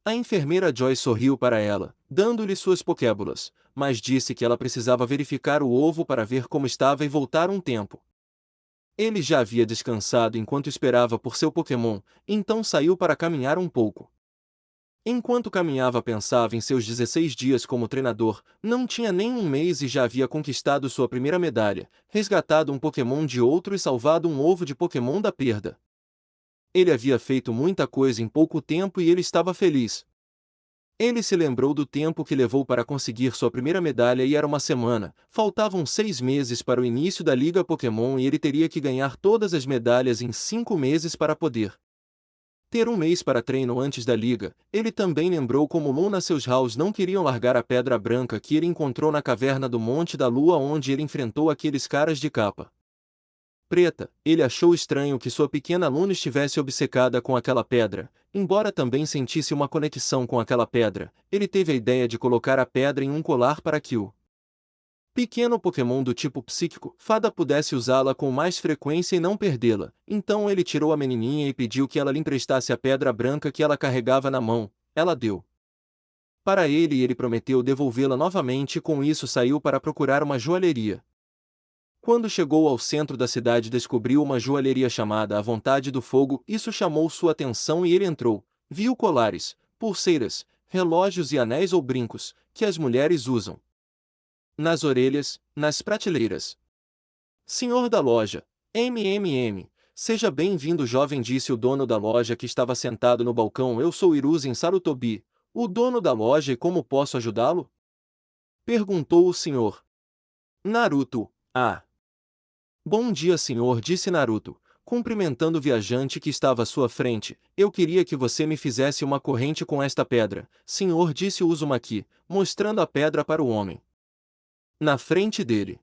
S1: A enfermeira Joy sorriu para ela, dando-lhe suas Pokébolas, mas disse que ela precisava verificar o ovo para ver como estava e voltar um tempo. Ele já havia descansado enquanto esperava por seu Pokémon, então saiu para caminhar um pouco. Enquanto caminhava pensava em seus 16 dias como treinador. Não tinha nem um mês e já havia conquistado sua primeira medalha, resgatado um Pokémon de outro e salvado um ovo de Pokémon da perda. Ele havia feito muita coisa em pouco tempo e ele estava feliz. Ele se lembrou do tempo que levou para conseguir sua primeira medalha e era uma semana. Faltavam 6 meses para o início da Liga Pokémon e ele teria que ganhar todas as medalhas em 5 meses para poder ter um mês para treino antes da liga. Ele também lembrou como Luna e seus House não queriam largar a pedra branca que ele encontrou na caverna do Monte da Lua, onde ele enfrentou aqueles caras de capa preta. Ele achou estranho que sua pequena Luna estivesse obcecada com aquela pedra. Embora também sentisse uma conexão com aquela pedra, ele teve a ideia de colocar a pedra em um colar para que o pequeno Pokémon do tipo psíquico, fada, pudesse usá-la com mais frequência e não perdê-la. Então ele tirou a menininha e pediu que ela lhe emprestasse a pedra branca que ela carregava na mão. Ela deu para ele e ele prometeu devolvê-la novamente e com isso saiu para procurar uma joalheria. Quando chegou ao centro da cidade descobriu uma joalheria chamada A Vontade do Fogo. Isso chamou sua atenção e ele entrou. Viu colares, pulseiras, relógios e anéis ou brincos, que as mulheres usam nas orelhas, nas prateleiras. Senhor da loja, seja bem-vindo, jovem, disse o dono da loja que estava sentado no balcão. Eu sou Hiruzen Sarutobi, o dono da loja, e como posso ajudá-lo? Perguntou o senhor Naruto. Ah! Bom dia, senhor, disse Naruto, cumprimentando o viajante que estava à sua frente. Eu queria que você me fizesse uma corrente com esta pedra, senhor, disse o Uzumaki, mostrando a pedra para o homem na frente dele.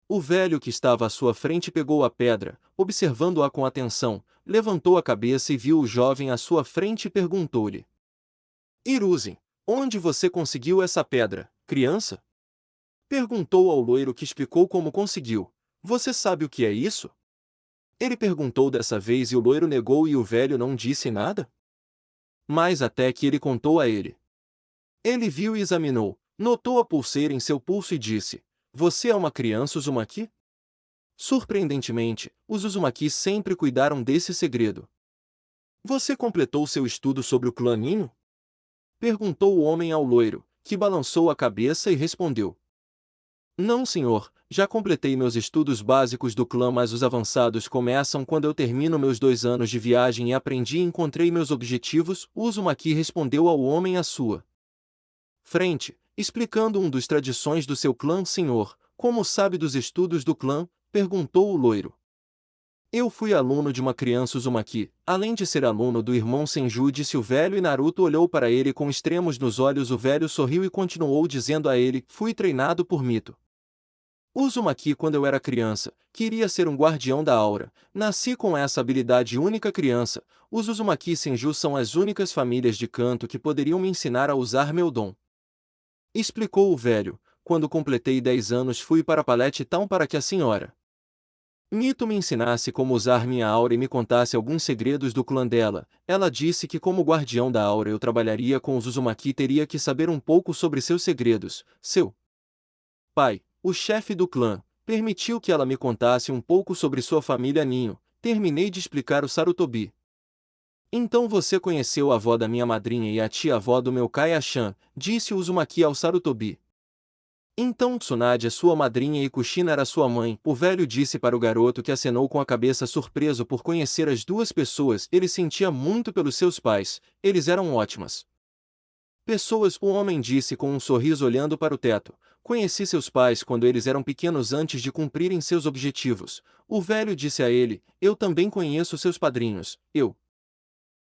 S1: O velho que estava à sua frente pegou a pedra, observando-a com atenção, levantou a cabeça e viu o jovem à sua frente e perguntou-lhe: Hiruzen, onde você conseguiu essa pedra, criança? Perguntou ao loiro, que explicou como conseguiu. Você sabe o que é isso? Ele perguntou dessa vez e o loiro negou e o velho não disse nada. Mas até que ele contou a ele. Ele viu e examinou, notou a pulseira em seu pulso e disse: Você é uma criança, Uzumaki? Surpreendentemente, os Uzumaki sempre cuidaram desse segredo. Você completou seu estudo sobre o clã Ninho? Perguntou o homem ao loiro, que balançou a cabeça e respondeu: Não, senhor, já completei meus estudos básicos do clã, mas os avançados começam quando eu termino meus 2 anos de viagem e aprendi e encontrei meus objetivos. O Uzumaki respondeu ao homem à sua frente, explicando dos tradições do seu clã. Senhor, como sabe dos estudos do clã? Perguntou o loiro. Eu fui aluno de uma criança Uzumaki, além de ser aluno do irmão Senju, disse o velho, e Naruto olhou para ele com extremos nos olhos. O velho sorriu e continuou dizendo a ele: Fui treinado por Mito Uzumaki quando eu era criança, queria ser um guardião da aura. Nasci com essa habilidade única. Criança, os Uzumaki Senju são as únicas famílias de canto que poderiam me ensinar a usar meu dom. Explicou o velho, quando completei 10 anos fui para Pallet Town para que a senhora Mito me ensinasse como usar minha aura e me contasse alguns segredos do clã dela. Ela disse que como guardião da aura eu trabalharia com os Uzumaki e teria que saber um pouco sobre seus segredos. Seu pai, o chefe do clã, permitiu que ela me contasse um pouco sobre sua família Ninho. Terminei de explicar o Sarutobi. Então você conheceu a avó da minha madrinha e a tia-avó do meu Kaya-chan, disse o Uzumaki ao Sarutobi. Então Tsunade é sua madrinha e Kushina era sua mãe. O velho disse para o garoto que acenou com a cabeça surpreso por conhecer as duas pessoas. Ele sentia muito pelos seus pais, eles eram ótimas pessoas. O homem disse com um sorriso olhando para o teto. Conheci seus pais quando eles eram pequenos antes de cumprirem seus objetivos. O velho disse a ele, eu também conheço seus padrinhos, eu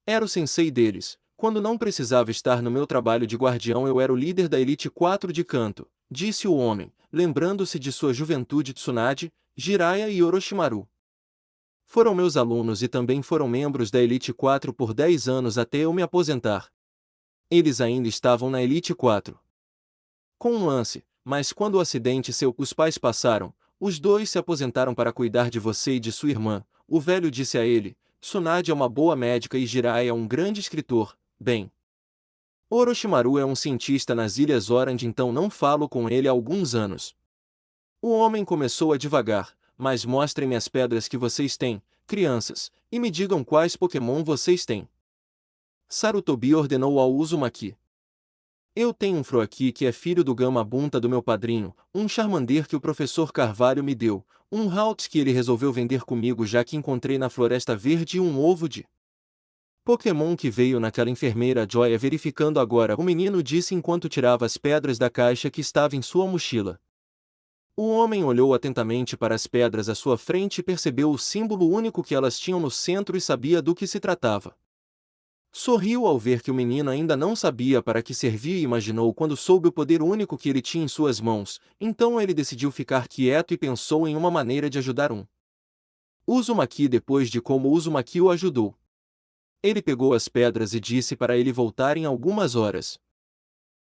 S1: era o sensei deles. Quando não precisava estar no meu trabalho de guardião eu era o líder da Elite 4 de canto, disse o homem, lembrando-se de sua juventude. Tsunade, Jiraiya e Orochimaru foram meus alunos e também foram membros da Elite 4 por 10 anos até eu me aposentar. Eles ainda estavam na Elite 4. Com um lance, mas quando o acidente os pais passaram, os dois se aposentaram para cuidar de você e de sua irmã. O velho disse a ele, Tsunade é uma boa médica e Jiraiya é um grande escritor. Bem, Orochimaru é um cientista nas Ilhas Orange, então não falo com ele há alguns anos. O homem começou a divagar, mas mostrem-me as pedras que vocês têm, crianças, e me digam quais Pokémon vocês têm. Sarutobi ordenou ao Uzumaki. Eu tenho um Froakie que é filho do Gamabunta do meu padrinho, um Charmander que o professor Carvalho me deu, um Haltz que ele resolveu vender comigo já que encontrei na Floresta Verde e um ovo de Pokémon que veio naquela enfermeira Joia verificando agora, o menino disse enquanto tirava as pedras da caixa que estava em sua mochila. O homem olhou atentamente para as pedras à sua frente e percebeu o símbolo único que elas tinham no centro e sabia do que se tratava. Sorriu ao ver que o menino ainda não sabia para que servia e imaginou quando soube o poder único que ele tinha em suas mãos, então ele decidiu ficar quieto e pensou em uma maneira de ajudar Uzumaki depois de como Uzumaki o ajudou. Ele pegou as pedras e disse para ele voltar em algumas horas.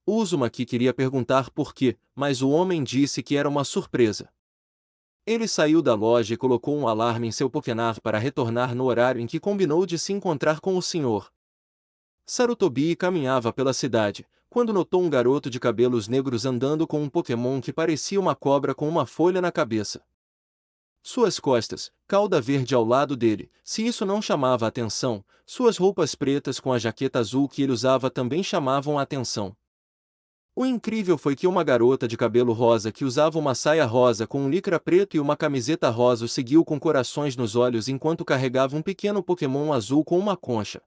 S1: Uzumaki queria perguntar por quê, mas o homem disse que era uma surpresa. Ele saiu da loja e colocou um alarme em seu Pokénar para retornar no horário em que combinou de se encontrar com o Sr. Sarutobi caminhava pela cidade, quando notou um garoto de cabelos negros andando com um Pokémon que parecia uma cobra com uma folha na cabeça. Suas costas, cauda verde ao lado dele, se isso não chamava a atenção, suas roupas pretas com a jaqueta azul que ele usava também chamavam a atenção. O incrível foi que uma garota de cabelo rosa que usava uma saia rosa com um licra preto e uma camiseta rosa o seguiu com corações nos olhos enquanto carregava um pequeno Pokémon azul com uma concha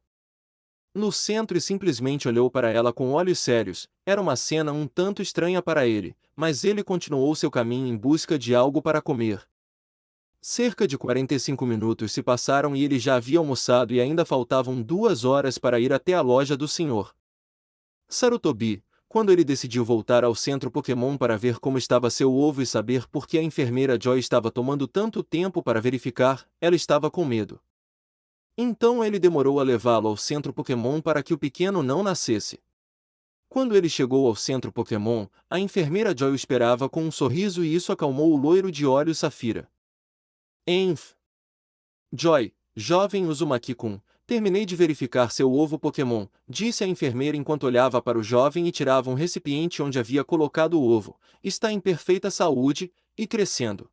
S1: no centro e simplesmente olhou para ela com olhos sérios. Era uma cena um tanto estranha para ele, mas ele continuou seu caminho em busca de algo para comer. Cerca de 45 minutos se passaram e ele já havia almoçado e ainda faltavam 2 horas para ir até a loja do Sr. Sarutobi. Quando ele decidiu voltar ao centro Pokémon para ver como estava seu ovo e saber por que a enfermeira Joy estava tomando tanto tempo para verificar, ela estava com medo. Então ele demorou a levá-lo ao centro Pokémon para que o pequeno não nascesse. Quando ele chegou ao centro Pokémon, a enfermeira Joy o esperava com um sorriso e isso acalmou o loiro de olhos Safira. Enf. Joy, jovem Uzumaki-kun, terminei de verificar seu ovo Pokémon, disse a enfermeira enquanto olhava para o jovem e tirava um recipiente onde havia colocado o ovo. Está em perfeita saúde, e crescendo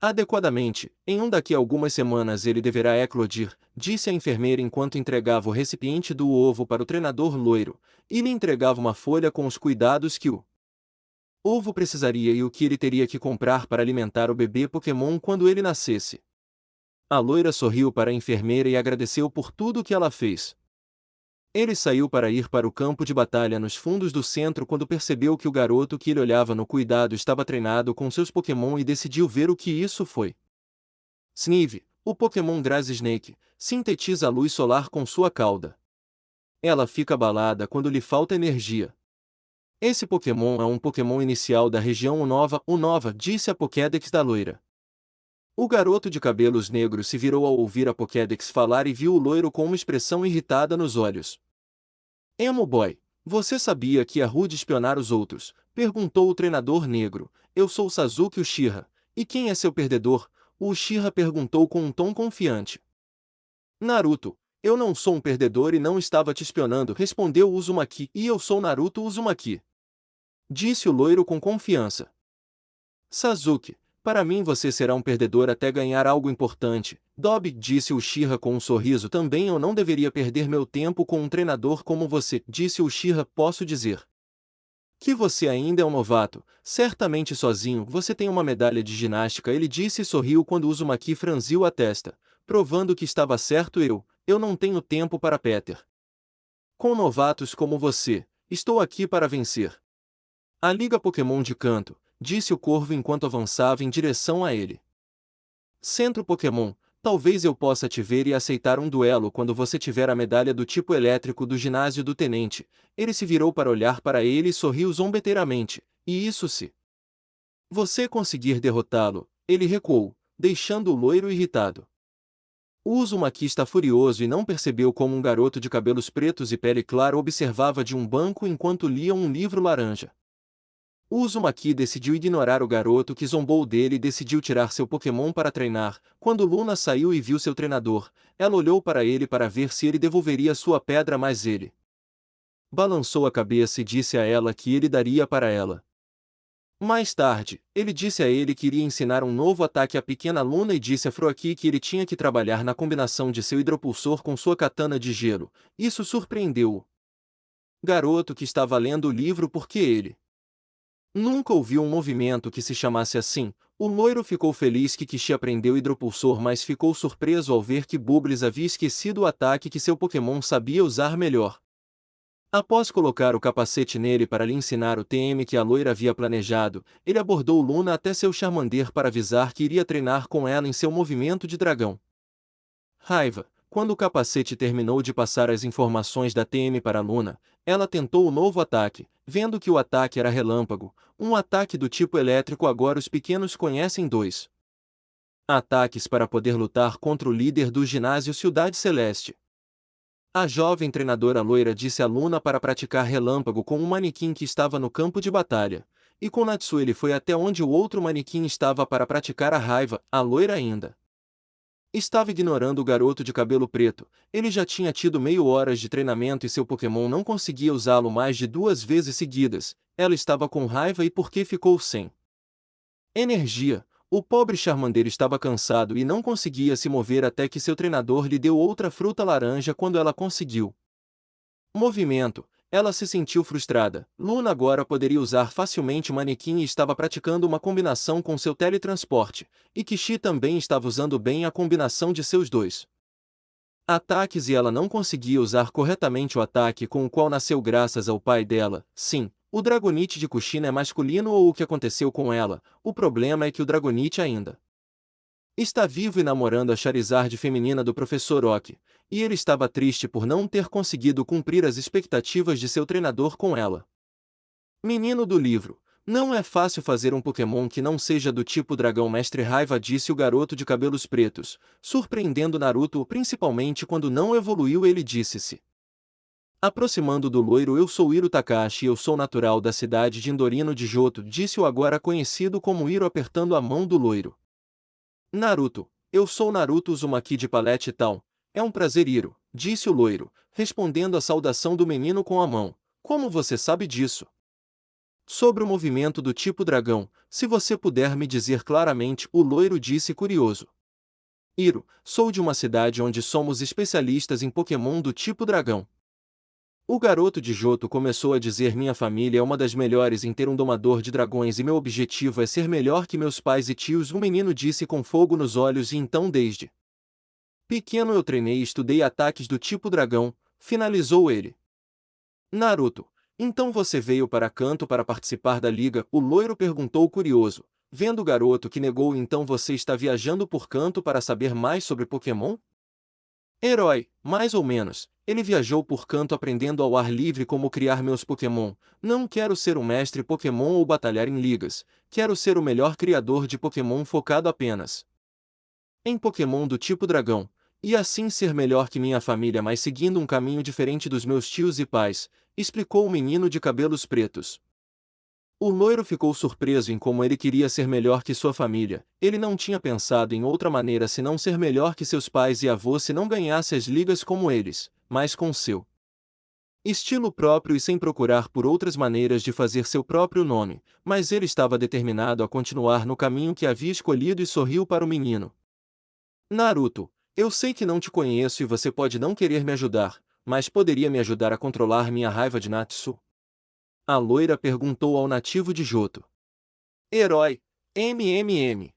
S1: adequadamente. Daqui a algumas semanas ele deverá eclodir, disse a enfermeira enquanto entregava o recipiente do ovo para o treinador loiro, e lhe entregava uma folha com os cuidados que o ovo precisaria e o que ele teria que comprar para alimentar o bebê Pokémon quando ele nascesse. A loira sorriu para a enfermeira e agradeceu por tudo o que ela fez. Ele saiu para ir para o campo de batalha nos fundos do centro quando percebeu que o garoto que ele olhava no cuidado estava treinado com seus Pokémon e decidiu ver o que isso foi. Snive, o Pokémon Grass Snake, sintetiza a luz solar com sua cauda. Ela fica abalada quando lhe falta energia. Esse Pokémon é um Pokémon inicial da região Unova, disse a Pokédex da loira. O garoto de cabelos negros se virou ao ouvir a Pokédex falar e viu o loiro com uma expressão irritada nos olhos. Emo Boy, Você sabia que é rude espionar os outros? Perguntou o treinador negro. Eu sou Sasuke Uchiha. E quem é seu perdedor? O Uchiha perguntou com um tom confiante. Naruto. Eu não sou um perdedor e não estava te espionando, respondeu Uzumaki. E eu sou Naruto Uzumaki. Disse o loiro com confiança. Sasuke. Para mim você será um perdedor até ganhar algo importante. Dobe, disse o Uchiha com um sorriso. Também eu não deveria perder meu tempo com um treinador como você, disse o Uchiha. Posso dizer que você ainda é um novato, certamente sozinho, você tem uma medalha de ginástica, ele disse e sorriu quando Uzumaki franziu a testa, provando que estava certo. Eu não tenho tempo para Peter. Com novatos como você, estou aqui para vencer. A Liga Pokémon de Kanto, disse o Corvo enquanto avançava em direção a ele. Centro Pokémon, talvez eu possa te ver e aceitar um duelo quando você tiver a medalha do tipo elétrico do ginásio do tenente. Ele se virou para olhar para ele e sorriu zombeteiramente. E isso se você conseguir derrotá-lo, ele recuou, deixando o loiro irritado. O Uzumaki está furioso e não percebeu como um garoto de cabelos pretos e pele clara observava de um banco enquanto lia um livro laranja. O Uzumaki decidiu ignorar o garoto que zombou dele e decidiu tirar seu Pokémon para treinar. Quando Luna saiu e viu seu treinador, ela olhou para ele para ver se ele devolveria sua pedra, mas ele balançou a cabeça e disse a ela que ele daria para ela. Mais tarde, ele disse a ele que iria ensinar um novo ataque à pequena Luna e disse a Froaki que ele tinha que trabalhar na combinação de seu hidropulsor com sua katana de gelo. Isso surpreendeu o garoto que estava lendo o livro porque ele nunca ouviu um movimento que se chamasse assim. O loiro ficou feliz que Kishi aprendeu hidropulsor, mas ficou surpreso ao ver que Bubbles havia esquecido o ataque que seu Pokémon sabia usar melhor. Após colocar o capacete nele para lhe ensinar o TM que a loira havia planejado, ele abordou Luna até seu Charmander para avisar que iria treinar com ela em seu movimento de dragão. Raiva. Quando o capacete terminou de passar as informações da TM para Luna, ela tentou o novo ataque, vendo que o ataque era relâmpago, um ataque do tipo elétrico. Agora os pequenos conhecem dois ataques para poder lutar contra o líder do ginásio Cidade Celeste. A jovem treinadora loira disse a Luna para praticar relâmpago com um manequim que estava no campo de batalha, e com Natsu ele foi até onde o outro manequim estava para praticar a raiva. A loira ainda estava ignorando o garoto de cabelo preto. Ele já tinha tido meia hora de treinamento e seu Pokémon não conseguia usá-lo mais de 2 vezes seguidas. Ela estava com raiva e porque ficou sem energia. O pobre Charmander estava cansado e não conseguia se mover até que seu treinador lhe deu outra fruta laranja. Quando ela conseguiu movimento, ela se sentiu frustrada. Luna agora poderia usar facilmente o manequim e estava praticando uma combinação com seu teletransporte, e Kishi também estava usando bem a combinação de seus dois ataques e ela não conseguia usar corretamente o ataque com o qual nasceu graças ao pai dela. Sim, o Dragonite de Kushina é masculino ou o que aconteceu com ela. O problema é que o Dragonite ainda está vivo e namorando a Charizard feminina do Professor Oak, e ele estava triste por não ter conseguido cumprir as expectativas de seu treinador com ela. Menino do livro, não é fácil fazer um Pokémon que não seja do tipo dragão. Mestre Raiva, disse o garoto de cabelos pretos, surpreendendo Naruto principalmente quando não evoluiu. Ele disse-se aproximando do loiro. Eu sou Hiro Takashi e eu sou natural da cidade de Indorino de Johto, disse o agora conhecido como Hiro apertando a mão do loiro. Naruto, eu sou Naruto Uzumaki de Palette Town. É um prazer, Hiro, disse o loiro, respondendo à saudação do menino com a mão. Como você sabe disso? Sobre o movimento do tipo dragão, se você puder me dizer claramente, o loiro disse curioso. Hiro, sou de uma cidade onde somos especialistas em Pokémon do tipo dragão. O garoto de Johto começou a dizer: minha família é uma das melhores em ter um domador de dragões e meu objetivo é ser melhor que meus pais e tios. O menino disse com fogo nos olhos. E então desde pequeno eu treinei e estudei ataques do tipo dragão, finalizou ele. Naruto, então você veio para Kanto para participar da liga? O loiro perguntou curioso, vendo o garoto que negou. Então você está viajando por Kanto para saber mais sobre Pokémon? Herói, mais ou menos. Ele viajou por Kanto aprendendo ao ar livre como criar meus Pokémon. Não quero ser um mestre Pokémon ou batalhar em ligas. Quero ser o melhor criador de Pokémon focado apenas em Pokémon do tipo dragão. E assim ser melhor que minha família, mas seguindo um caminho diferente dos meus tios e pais, explicou o menino de cabelos pretos. O loiro ficou surpreso em como ele queria ser melhor que sua família. Ele não tinha pensado em outra maneira senão ser melhor que seus pais e avós se não ganhasse as ligas como eles, mas com seu estilo próprio e sem procurar por outras maneiras de fazer seu próprio nome, mas ele estava determinado a continuar no caminho que havia escolhido e sorriu para o menino. Naruto, eu sei que não te conheço e você pode não querer me ajudar, mas poderia me ajudar a controlar minha raiva de Natsu? A loira perguntou ao nativo de Johto. Herói, MMM.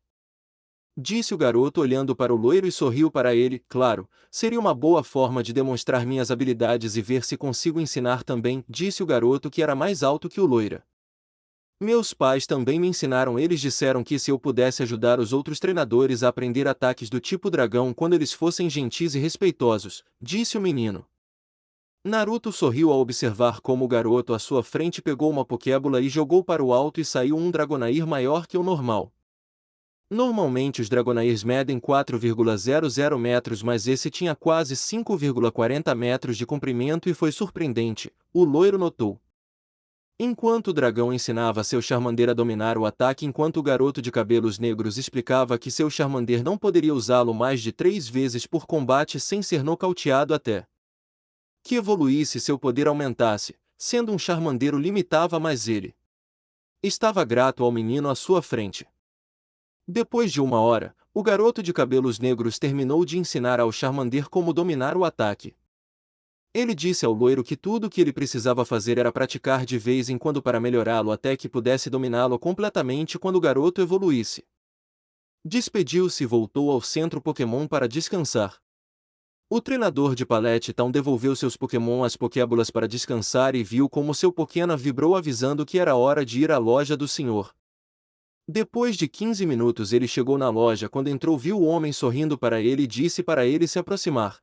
S1: Disse o garoto olhando para o loiro e sorriu para ele. Claro, seria uma boa forma de demonstrar minhas habilidades e ver se consigo ensinar também, disse o garoto que era mais alto que o loira. Meus pais também me ensinaram. Eles disseram que se eu pudesse ajudar os outros treinadores a aprender ataques do tipo dragão quando eles fossem gentis e respeitosos, disse o menino. Naruto sorriu ao observar como o garoto à sua frente pegou uma Pokébola e jogou para o alto e saiu um Dragonair maior que o normal. Normalmente os Dragonairs medem 4,00 metros, mas esse tinha quase 5,40 metros de comprimento e foi surpreendente, o loiro notou. Enquanto o dragão ensinava seu Charmander a dominar o ataque, enquanto o garoto de cabelos negros explicava que seu Charmander não poderia usá-lo mais de 3 vezes por combate sem ser nocauteado até que evoluísse, seu poder aumentasse, sendo um Charmander o limitava, mas ele estava grato ao menino à sua frente. Depois de 1 hora, o garoto de cabelos negros terminou de ensinar ao Charmander como dominar o ataque. Ele disse ao loiro que tudo o que ele precisava fazer era praticar de vez em quando para melhorá-lo até que pudesse dominá-lo completamente quando o garoto evoluísse. Despediu-se e voltou ao centro Pokémon para descansar. O treinador de Pallet Town devolveu seus Pokémon às Pokébolas para descansar e viu como seu Pokéna vibrou avisando que era hora de ir à loja do senhor. Depois de 15 minutos ele chegou na loja. Quando entrou, viu o homem sorrindo para ele e disse para ele se aproximar.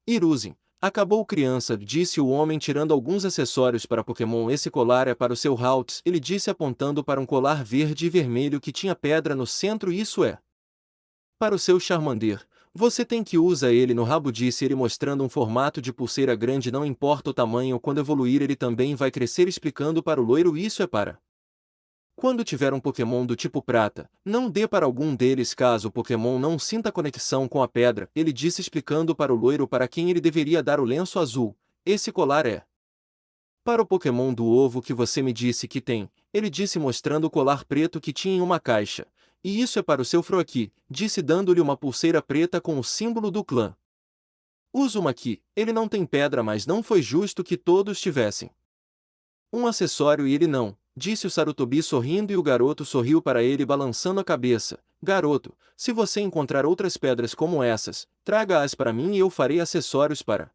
S1: Hiruzen, acabou, criança, disse o homem tirando alguns acessórios para Pokémon. Esse colar é para o seu Haltz, ele disse apontando para um colar verde e vermelho que tinha pedra no centro. Isso é para o seu Charmander. Você tem que usar ele no rabo, disse ele mostrando um formato de pulseira grande. Não importa o tamanho, quando evoluir ele também vai crescer, explicando para o loiro. Isso é para quando tiver um Pokémon do tipo prata, não dê para algum deles caso o Pokémon não sinta conexão com a pedra, ele disse explicando para o loiro para quem ele deveria dar o lenço azul. Esse colar é para o Pokémon do ovo que você me disse que tem, ele disse mostrando o colar preto que tinha em uma caixa. E isso é para o seu Froakie, disse dando-lhe uma pulseira preta com o símbolo do clã. Usa uma aqui, ele não tem pedra, mas não foi justo que todos tivessem um acessório e ele não, disse o Sarutobi sorrindo, e o garoto sorriu para ele balançando a cabeça. Garoto, se você encontrar outras pedras como essas, traga-as para mim e eu farei acessórios para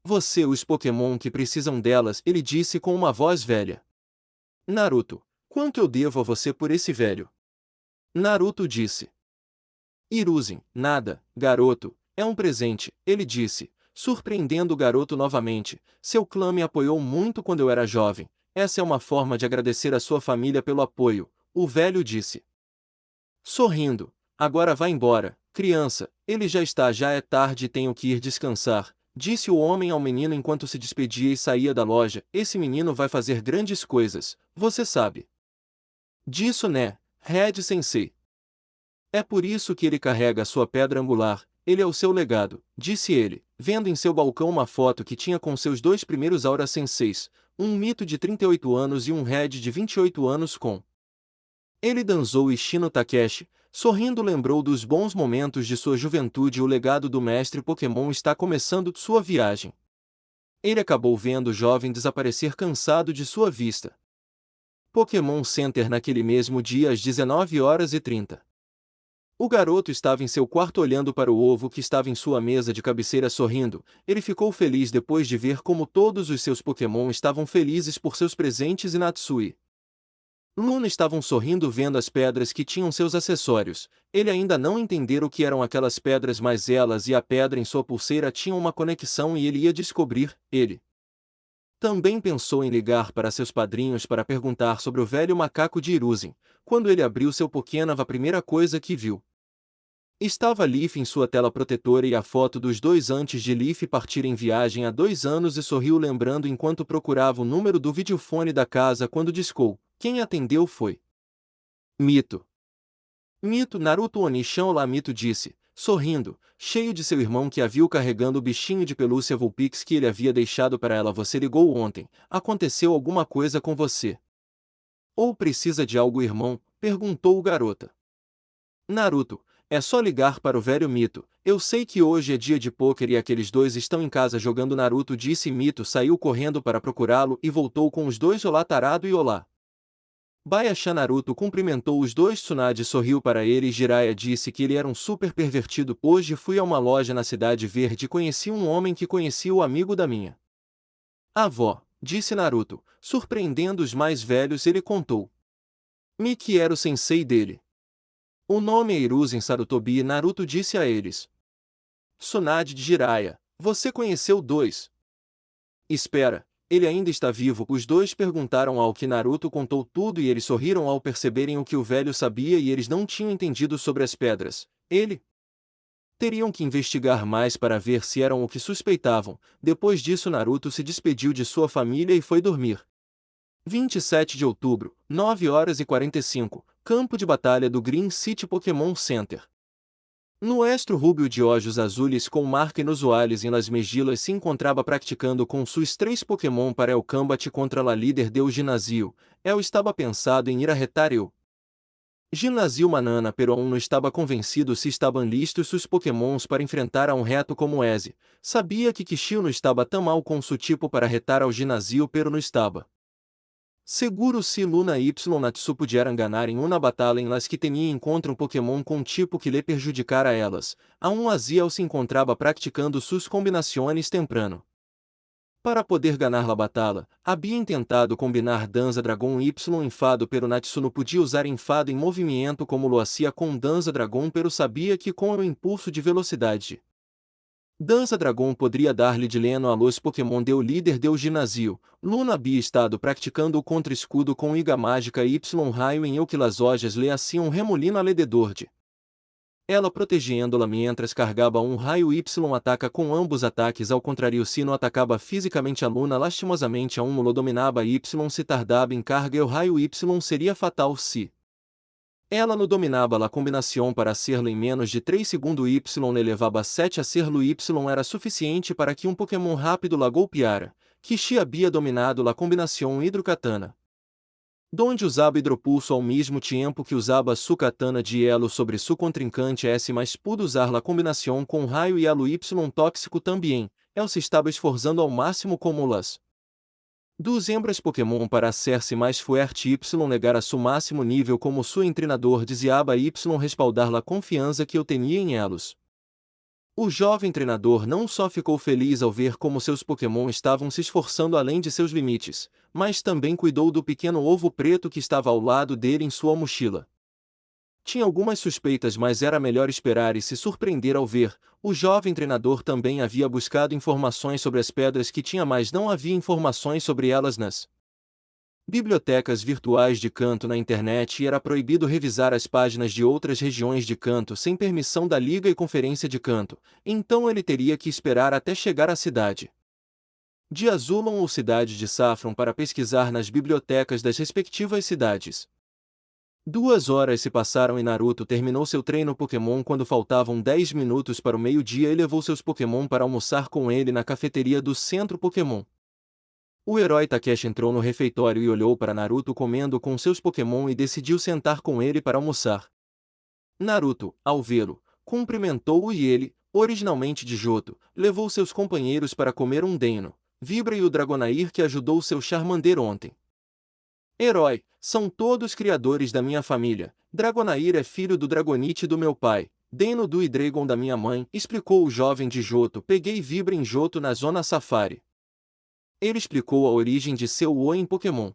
S1: você. Os Pokémon que precisam delas, ele disse com uma voz velha. Naruto, quanto eu devo a você por esse velho? Naruto disse. Hiruzen, nada, garoto, é um presente, ele disse, surpreendendo o garoto novamente. Seu clã me apoiou muito quando eu era jovem. Essa é uma forma de agradecer a sua família pelo apoio, o velho disse. Sorrindo, agora vá embora, criança, ele já é tarde e tenho que ir descansar, disse o homem ao menino enquanto se despedia e saía da loja. Esse menino vai fazer grandes coisas, você sabe disso, né, Red Sensei? É por isso que ele carrega a sua pedra angular, ele é o seu legado, disse ele, vendo em seu balcão uma foto que tinha com seus 2 primeiros Aura Senseis, um mito de 38 anos e um Red de 28 anos com ele. Danzou e Shino Takeshi, sorrindo, lembrou dos bons momentos de sua juventude. O legado do mestre Pokémon está começando sua viagem. Ele acabou vendo o jovem desaparecer cansado de sua vista. Pokémon Center naquele mesmo dia às 19h30. O garoto estava em seu quarto olhando para o ovo que estava em sua mesa de cabeceira sorrindo. Ele ficou feliz depois de ver como todos os seus Pokémon estavam felizes por seus presentes e Natsui. Luna estavam sorrindo vendo as pedras que tinham seus acessórios. Ele ainda não entendera o que eram aquelas pedras, mas elas e a pedra em sua pulseira tinham uma conexão e ele ia descobrir. Ele também pensou em ligar para seus padrinhos para perguntar sobre o velho macaco de Hiruzen. Quando ele abriu seu Pokénava, a primeira coisa que viu Estava Leaf em sua tela protetora e a foto dos dois antes de Leaf partir em viagem há 2 anos e sorriu lembrando enquanto procurava o número do videofone da casa quando discou. Quem atendeu foi Mito. Mito Naruto Onishan lá Mito disse, sorrindo, cheio de seu irmão que a viu carregando o bichinho de pelúcia Vulpix que ele havia deixado para ela. Você ligou ontem, aconteceu alguma coisa com você? Ou precisa de algo irmão? Perguntou o garota. Naruto, é só ligar para o velho Mito. Eu sei que hoje é dia de pôquer e aqueles dois estão em casa jogando. Naruto disse. Mito saiu correndo para procurá-lo e voltou com os dois. Olá tarado e olá. Baiaxa. Naruto cumprimentou os dois. Tsunade sorriu para ele e Jiraiya disse que ele era um super pervertido. Hoje fui a uma loja na Cidade Verde e conheci um homem que conhecia o amigo da minha avó, disse Naruto, surpreendendo os mais velhos. Ele contou Miki era o sensei dele. O nome é Hiruzen Sarutobi. Naruto disse a eles. Tsunade de Jiraiya, você conheceu dois? Espera, ele ainda está vivo? Os dois perguntaram ao que Naruto contou tudo e eles sorriram ao perceberem o que o velho sabia e eles não tinham entendido sobre as pedras. Ele? Teriam que investigar mais para ver se eram o que suspeitavam. Depois disso Naruto se despediu de sua família e foi dormir. 27 de outubro, 9 horas e 45, Campo de Batalha do Green City Pokémon Center. No Estro Rubio de Olhos Azules com marca inusuais em Las Megilas se encontrava praticando com seus 3 Pokémon para o combate contra a líder do ginásio. El estava pensado em ir a retar eu. Ginásio Manana pero não estava convencido se estavam listos seus Pokémons para enfrentar a um reto como esse. Sabia que Kishio não estava tão mal com seu tipo para retar ao ginásio pero não estava seguro se Luna y Natsu pudieran ganhar em uma batalha em las que tinha encontra um Pokémon com um tipo que lhe perjudicara a elas. Aún así se encontrava praticando suas combinações temprano. Para poder ganhar a batalha, havia tentado combinar Danza Dragon Y enfado pero Natsu não podia usar enfado em movimento como lo hacía com Danza Dragon pero sabia que com o impulso de velocidade Danza Dragon poderia dar-lhe dileno a los Pokémon do líder do ginásio. Luna havia estado praticando o contra-escudo com Iga Mágica Y Raio em o que las hojas lhe haciam remolino alrededor de ela protegendo-la mientras carregava um raio Y ataca com ambos ataques ao contrário se não atacava fisicamente a Luna lastimosamente a um lo dominava Y se tardava em carga e o raio Y seria fatal se ela no dominava a combinação para hacerlo em menos de 3 segundos Y elevava a 7 hacerlo Y era suficiente para que um Pokémon rápido la golpeara. Kishi havia dominado a combinação Hidrokatana, donde usava hidropulso ao mesmo tempo que usava su katana de elo sobre su contrincante S mas pudo usar a combinação com raio e elo Y tóxico também. Ela se estava esforçando ao máximo como las dos hembras Pokémon para hacer-se mais forte Y negar a seu máximo nível como seu treinador dizia Y respaldar a confiança que eu tinha em elos. O jovem treinador não só ficou feliz ao ver como seus Pokémon estavam se esforçando além de seus limites, mas também cuidou do pequeno ovo preto que estava ao lado dele em sua mochila. Tinha algumas suspeitas mas era melhor esperar e se surpreender ao ver. O jovem treinador também havia buscado informações sobre as pedras que tinha mas não havia informações sobre elas nas bibliotecas virtuais de Kanto na internet e era proibido revisar as páginas de outras regiões de Kanto sem permissão da Liga e Conferência de Kanto, então ele teria que esperar até chegar à cidade de Azulon ou cidade de Saffron para pesquisar nas bibliotecas das respectivas cidades. 2 horas se passaram e Naruto terminou seu treino Pokémon quando faltavam 10 minutos para o meio-dia e levou seus Pokémon para almoçar com ele na cafeteria do Centro Pokémon. O herói Takeshi entrou no refeitório e olhou para Naruto comendo com seus Pokémon e decidiu sentar com ele para almoçar. Naruto, ao vê-lo, cumprimentou-o e ele, originalmente de Johto, levou seus companheiros para comer um Deino, Vibra e o Dragonair que ajudou seu Charmander ontem. Herói, são todos criadores da minha família. Dragonair é filho do Dragonite do meu pai, Deino do Hidreigon da minha mãe, explicou o jovem de Johto. Peguei Vibra em Johto na Zona Safari. Ele explicou a origem de seu Oi em Pokémon.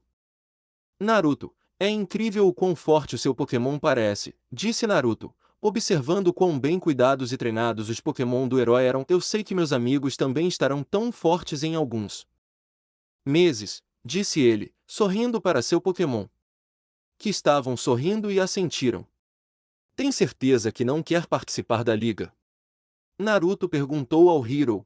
S1: Naruto, é incrível o quão forte o seu Pokémon parece, disse Naruto, observando quão bem cuidados e treinados os Pokémon do herói eram. Eu sei que meus amigos também estarão tão fortes em alguns meses, disse ele, sorrindo para seu Pokémon. Que estavam sorrindo e assentiram. Tem certeza que não quer participar da liga? Naruto perguntou ao Hiro.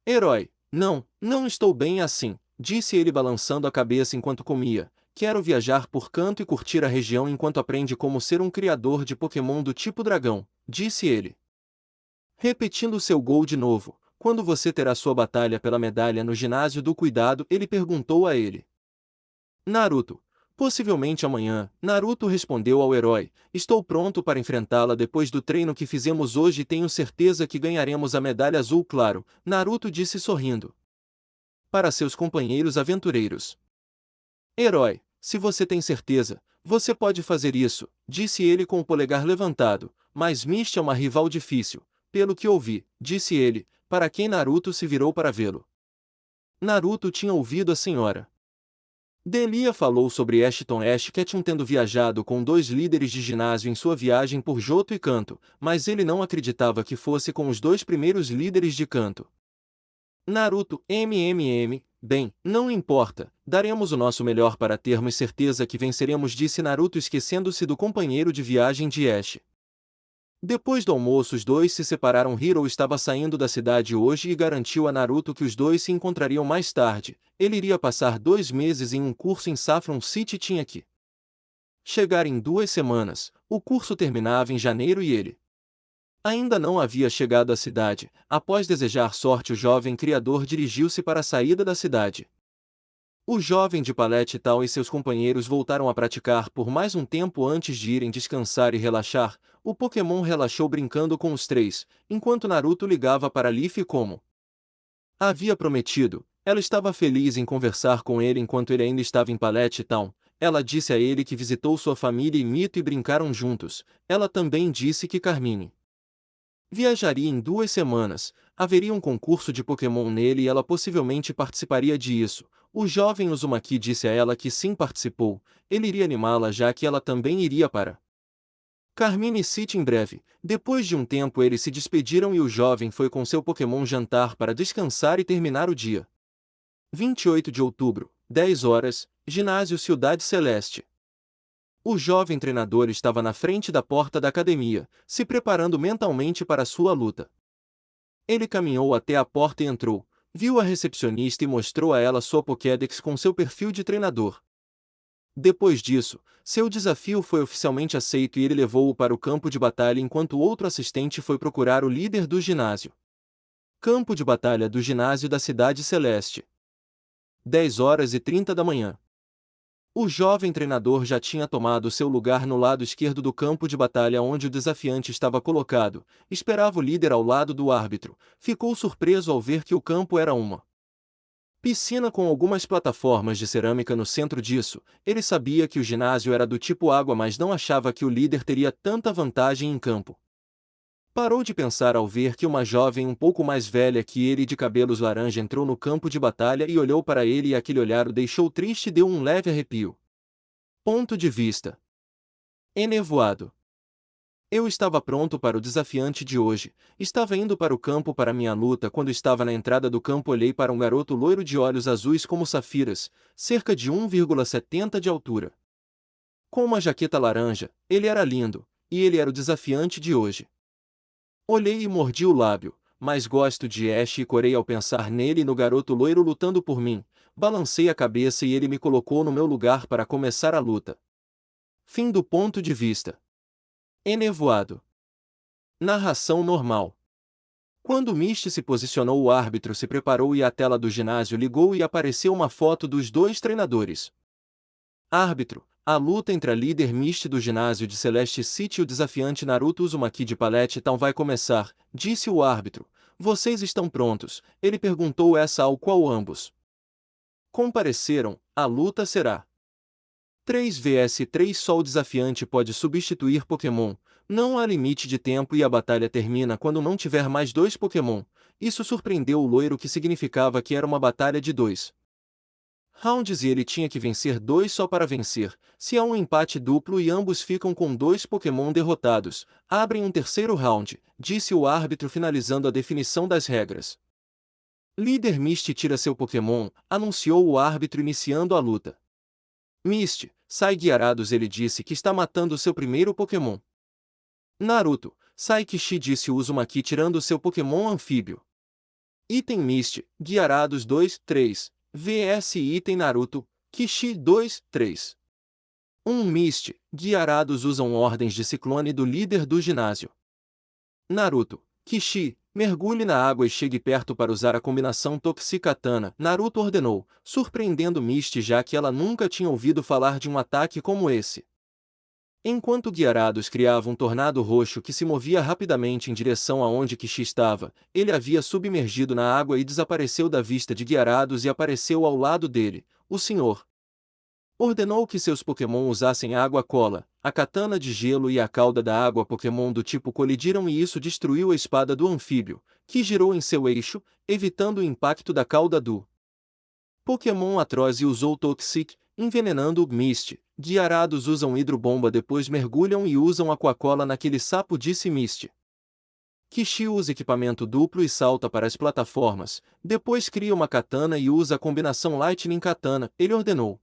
S1: Herói, não estou bem assim, disse ele balançando a cabeça enquanto comia. Quero viajar por Kanto e curtir a região enquanto aprende como ser um criador de Pokémon do tipo dragão, disse ele. Repetindo seu gol de novo, quando você terá sua batalha pela medalha no ginásio do cuidado, ele perguntou a ele. Naruto. Possivelmente amanhã, Naruto respondeu ao herói. Estou pronto para enfrentá-la depois do treino que fizemos hoje e tenho certeza que ganharemos a medalha azul claro, Naruto disse sorrindo. Para seus companheiros aventureiros. Herói, se você tem certeza, você pode fazer isso, disse ele com o polegar levantado, mas Misty é uma rival difícil, pelo que ouvi, disse ele, para quem Naruto se virou para vê-lo. Naruto tinha ouvido a senhora Delia falou sobre Ashton Ketchum tendo viajado com 2 líderes de ginásio em sua viagem por Johto e Kanto, mas ele não acreditava que fosse com os 2 primeiros líderes de Kanto. Naruto, bem, não importa, daremos o nosso melhor para termos certeza que venceremos, disse Naruto esquecendo-se do companheiro de viagem de Ash. Depois do almoço os dois se separaram. Hiro estava saindo da cidade hoje e garantiu a Naruto que os dois se encontrariam mais tarde. Ele iria passar 2 meses em um curso em Saffron City e tinha que chegar em 2 semanas. O curso terminava em janeiro e ele ainda não havia chegado à cidade. Após desejar sorte, o jovem criador dirigiu-se para a saída da cidade. O jovem de Palette Tal e seus companheiros voltaram a praticar por mais um tempo antes de irem descansar e relaxar. O Pokémon relaxou brincando com os 3, enquanto Naruto ligava para Leaf como havia prometido. Ela estava feliz em conversar com ele enquanto ele ainda estava em Palette Town. Ela disse a ele que visitou sua família em Mito e brincaram juntos. Ela também disse que Carmine viajaria em 2 semanas. Haveria um concurso de Pokémon nele e ela possivelmente participaria disso. O jovem Uzumaki disse a ela que sim, participou. Ele iria animá-la já que ela também iria para Carmine City em breve. Depois de um tempo eles se despediram e o jovem foi com seu Pokémon jantar para descansar e terminar o dia. 28 de outubro, 10 horas, Ginásio Cidade Celeste. O jovem treinador estava na frente da porta da academia, se preparando mentalmente para sua luta. Ele caminhou até a porta e entrou, viu a recepcionista e mostrou a ela sua Pokédex com seu perfil de treinador. Depois disso, seu desafio foi oficialmente aceito e ele levou-o para o campo de batalha enquanto outro assistente foi procurar o líder do ginásio. Campo de batalha do ginásio da Cidade Celeste. 10 horas e 30 da manhã. O jovem treinador já tinha tomado seu lugar no lado esquerdo do campo de batalha onde o desafiante estava colocado. Esperava o líder ao lado do árbitro. Ficou surpreso ao ver que o campo era uma piscina com algumas plataformas de cerâmica no centro disso. Ele sabia que o ginásio era do tipo água, mas não achava que o líder teria tanta vantagem em campo. Parou de pensar ao ver que uma jovem um pouco mais velha que ele de cabelos laranja entrou no campo de batalha e olhou para ele e aquele olhar o deixou triste e deu um leve arrepio. Ponto de vista. Enevoado. Eu estava pronto para o desafiante de hoje. Estava indo para o campo para minha luta quando estava na entrada do campo olhei para um garoto loiro de olhos azuis como safiras, cerca de 1,70 de altura. Com uma jaqueta laranja, ele era lindo, e ele era o desafiante de hoje. Olhei e mordi o lábio, mas gosto de Ash e corei ao pensar nele e no garoto loiro lutando por mim. Balancei a cabeça e ele me colocou no meu lugar para começar a luta. Fim do ponto de vista. Enevoado. Narração normal. Quando Misty se posicionou, o árbitro se preparou e a tela do ginásio ligou e apareceu uma foto dos dois treinadores. Árbitro, a luta entre a líder Misty do ginásio de Celeste City e o desafiante Naruto Uzumaki de Palette Town vai começar, disse o árbitro. Vocês estão prontos? Ele perguntou essa ao qual ambos compareceram. A luta será 3 vs 3 só o desafiante pode substituir Pokémon. Não há limite de tempo e a batalha termina quando não tiver mais 2 Pokémon. Isso surpreendeu o loiro, que significava que era uma batalha de 2 rounds e ele tinha que vencer 2 só para vencer. Se há um empate duplo e ambos ficam com 2 Pokémon derrotados, abrem um terceiro round, disse o árbitro finalizando a definição das regras. Líder Misty tira seu Pokémon, anunciou o árbitro iniciando a luta. Misty, sai Guiarados, ele disse que está matando seu primeiro Pokémon. Naruto, sai Kishi, disse Uzumaki tirando seu Pokémon anfíbio. Item Mist, Guiarados 2, 3, vs Item Naruto, Kishi 2, 3. 1 Mist, Guiarados usam ordens de ciclone do líder do ginásio. Naruto, Kishi, mergulhe na água e chegue perto para usar a combinação Toxicatana, Naruto ordenou, surpreendendo Mist já que ela nunca tinha ouvido falar de um ataque como esse. Enquanto Guiarados criava um tornado roxo que se movia rapidamente em direção aonde Kishi estava, ele havia submergido na água e desapareceu da vista de Guiarados e apareceu ao lado dele, o Senhor. Ordenou que seus Pokémon usassem água cola, a katana de gelo e a cauda da água Pokémon do tipo colidiram e isso destruiu a espada do anfíbio, que girou em seu eixo, evitando o impacto da cauda do Pokémon atroz e usou Toxic, envenenando o Mist. Guiarados usam hidrobomba, depois mergulham e usam aquacola naquele sapo, disse Mist. Kishi usa equipamento duplo e salta para as plataformas, depois cria uma katana e usa a combinação Lightning Katana, ele ordenou.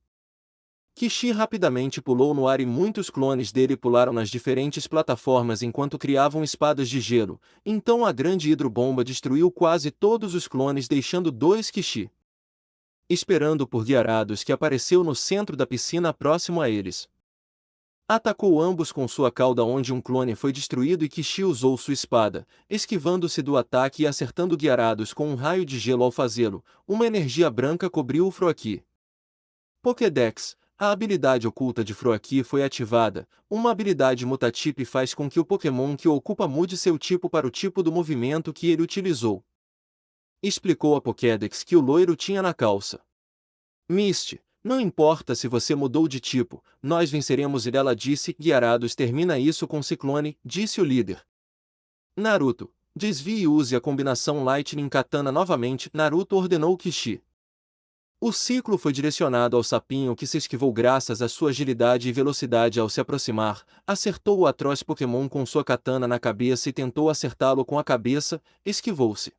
S1: Kishi rapidamente pulou no ar e muitos clones dele pularam nas diferentes plataformas enquanto criavam espadas de gelo, então a grande hidrobomba destruiu quase todos os clones deixando 2 Kishi esperando por Guiarados, que apareceu no centro da piscina próximo a eles. Atacou ambos com sua cauda, onde um clone foi destruído e Kishi usou sua espada, esquivando-se do ataque e acertando Guiarados com um raio de gelo ao fazê-lo. Uma energia branca cobriu o Froaki. Pokédex. A habilidade oculta de Froaki foi ativada. Uma habilidade Mutatip faz com que o Pokémon que o ocupa mude seu tipo para o tipo do movimento que ele utilizou. Explicou a Pokédex que o loiro tinha na calça. Mist, não importa se você mudou de tipo, nós venceremos e ela disse. Guiarados termina isso com Ciclone, disse o líder. Naruto, desvie e use a combinação Lightning Katana novamente, Naruto ordenou Kishi. O ciclo foi direcionado ao sapinho que se esquivou graças à sua agilidade e velocidade ao se aproximar, acertou o atroz Pokémon com sua katana na cabeça e tentou acertá-lo com a cabeça, esquivou-se.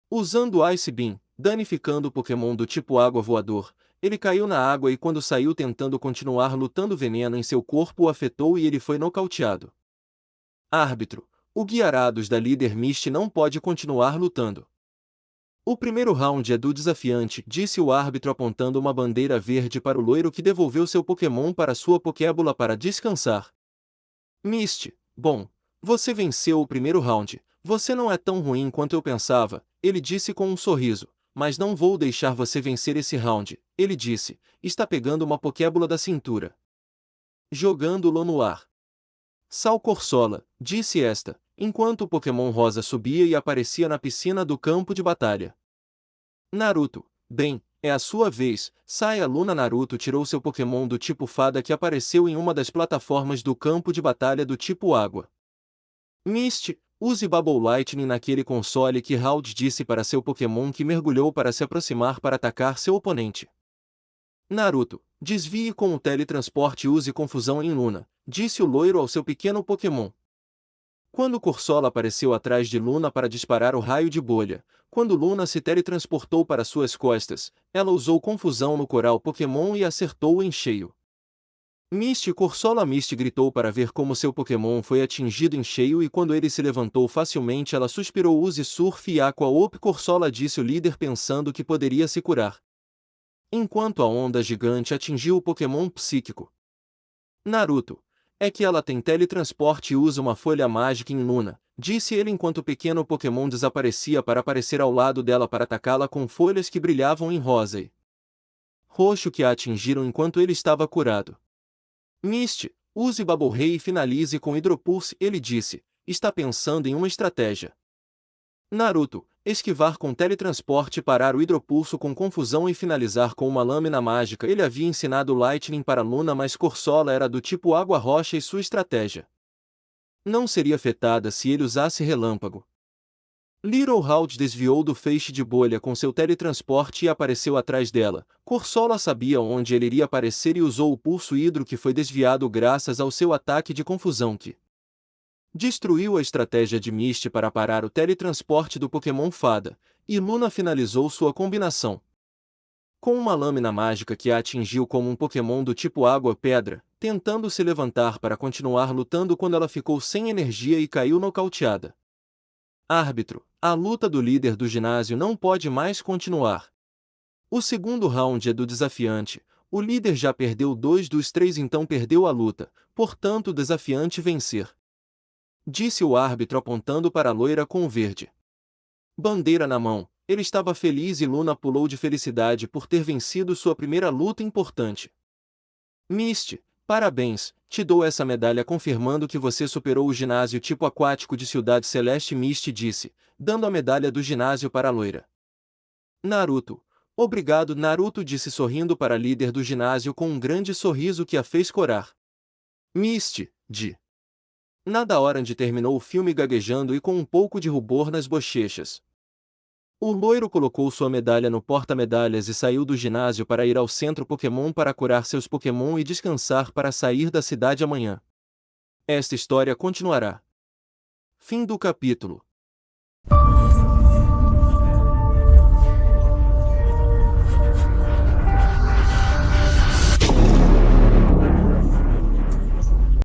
S1: Usando Ice Beam, danificando o Pokémon do tipo água voador, ele caiu na água e quando saiu tentando continuar lutando, veneno em seu corpo o afetou e ele foi nocauteado. Árbitro, o Guiarados da líder Mist não pode continuar lutando. O primeiro round é do desafiante, disse o árbitro apontando uma bandeira verde para o loiro que devolveu seu Pokémon para sua Pokébola para descansar. Mist, bom, você venceu o primeiro round, você não é tão ruim quanto eu pensava, ele disse com um sorriso, mas não vou deixar você vencer esse round, ele disse, está pegando uma Pokébola da cintura. Jogando-lo no ar. Sal Corsola, disse esta, enquanto o Pokémon rosa subia e aparecia na piscina do campo de batalha. Naruto, bem, é a sua vez, sai a Luna. Naruto tirou seu Pokémon do tipo fada que apareceu em uma das plataformas do campo de batalha do tipo água. Mist, use Bubble Lightning naquele console que Hald disse para seu Pokémon que mergulhou para se aproximar para atacar seu oponente. Naruto, desvie com o teletransporte e use confusão em Luna, disse o loiro ao seu pequeno Pokémon. Quando Corsola apareceu atrás de Luna para disparar o raio de bolha, quando Luna se teletransportou para suas costas, ela usou confusão no coral Pokémon e acertou em cheio. Mist Corsola Mist gritou para ver como seu Pokémon foi atingido em cheio e quando ele se levantou facilmente ela suspirou. Use Surf e Aqua Op Corsola, disse o líder pensando que poderia se curar. Enquanto a onda gigante atingiu o Pokémon psíquico. Naruto, é que ela tem teletransporte e usa uma folha mágica em Luna, disse ele enquanto o pequeno Pokémon desaparecia para aparecer ao lado dela para atacá-la com folhas que brilhavam em rosa e roxo que a atingiram enquanto ele estava curado. Mist, use Bubble Ray e finalize com Hidropulse, ele disse, está pensando em uma estratégia. Naruto, esquivar com teletransporte, parar o hidropulso com confusão e finalizar com uma lâmina mágica. Ele havia ensinado Lightning para Luna, mas Corsola era do tipo água-rocha e sua estratégia não seria afetada se ele usasse relâmpago. Little Hald desviou do feixe de bolha com seu teletransporte e apareceu atrás dela. Corsola sabia onde ele iria aparecer e usou o pulso hidro que foi desviado graças ao seu ataque de confusão que destruiu a estratégia de Mist para parar o teletransporte do Pokémon Fada, e Luna finalizou sua combinação. Com uma lâmina mágica que a atingiu como um Pokémon do tipo Água-Pedra, tentando se levantar para continuar lutando quando ela ficou sem energia e caiu nocauteada. Árbitro, a luta do líder do ginásio não pode mais continuar. O segundo round é do desafiante. O líder já perdeu 2 dos 3, então perdeu a luta, portanto o desafiante vencer. Disse o árbitro apontando para a loira com o verde. Bandeira na mão, ele estava feliz e Luna pulou de felicidade por ter vencido sua primeira luta importante. Misty, parabéns, te dou essa medalha confirmando que você superou o ginásio tipo aquático de Cidade Celeste, Misty disse, dando a medalha do ginásio para a loira. Naruto, obrigado, Naruto disse sorrindo para a líder do ginásio com um grande sorriso que a fez corar. Misty, de nada. Orange terminou o filme gaguejando e com um pouco de rubor nas bochechas. O loiro colocou sua medalha no porta-medalhas e saiu do ginásio para ir ao centro Pokémon para curar seus Pokémon e descansar para sair da cidade amanhã. Esta história continuará. Fim do capítulo.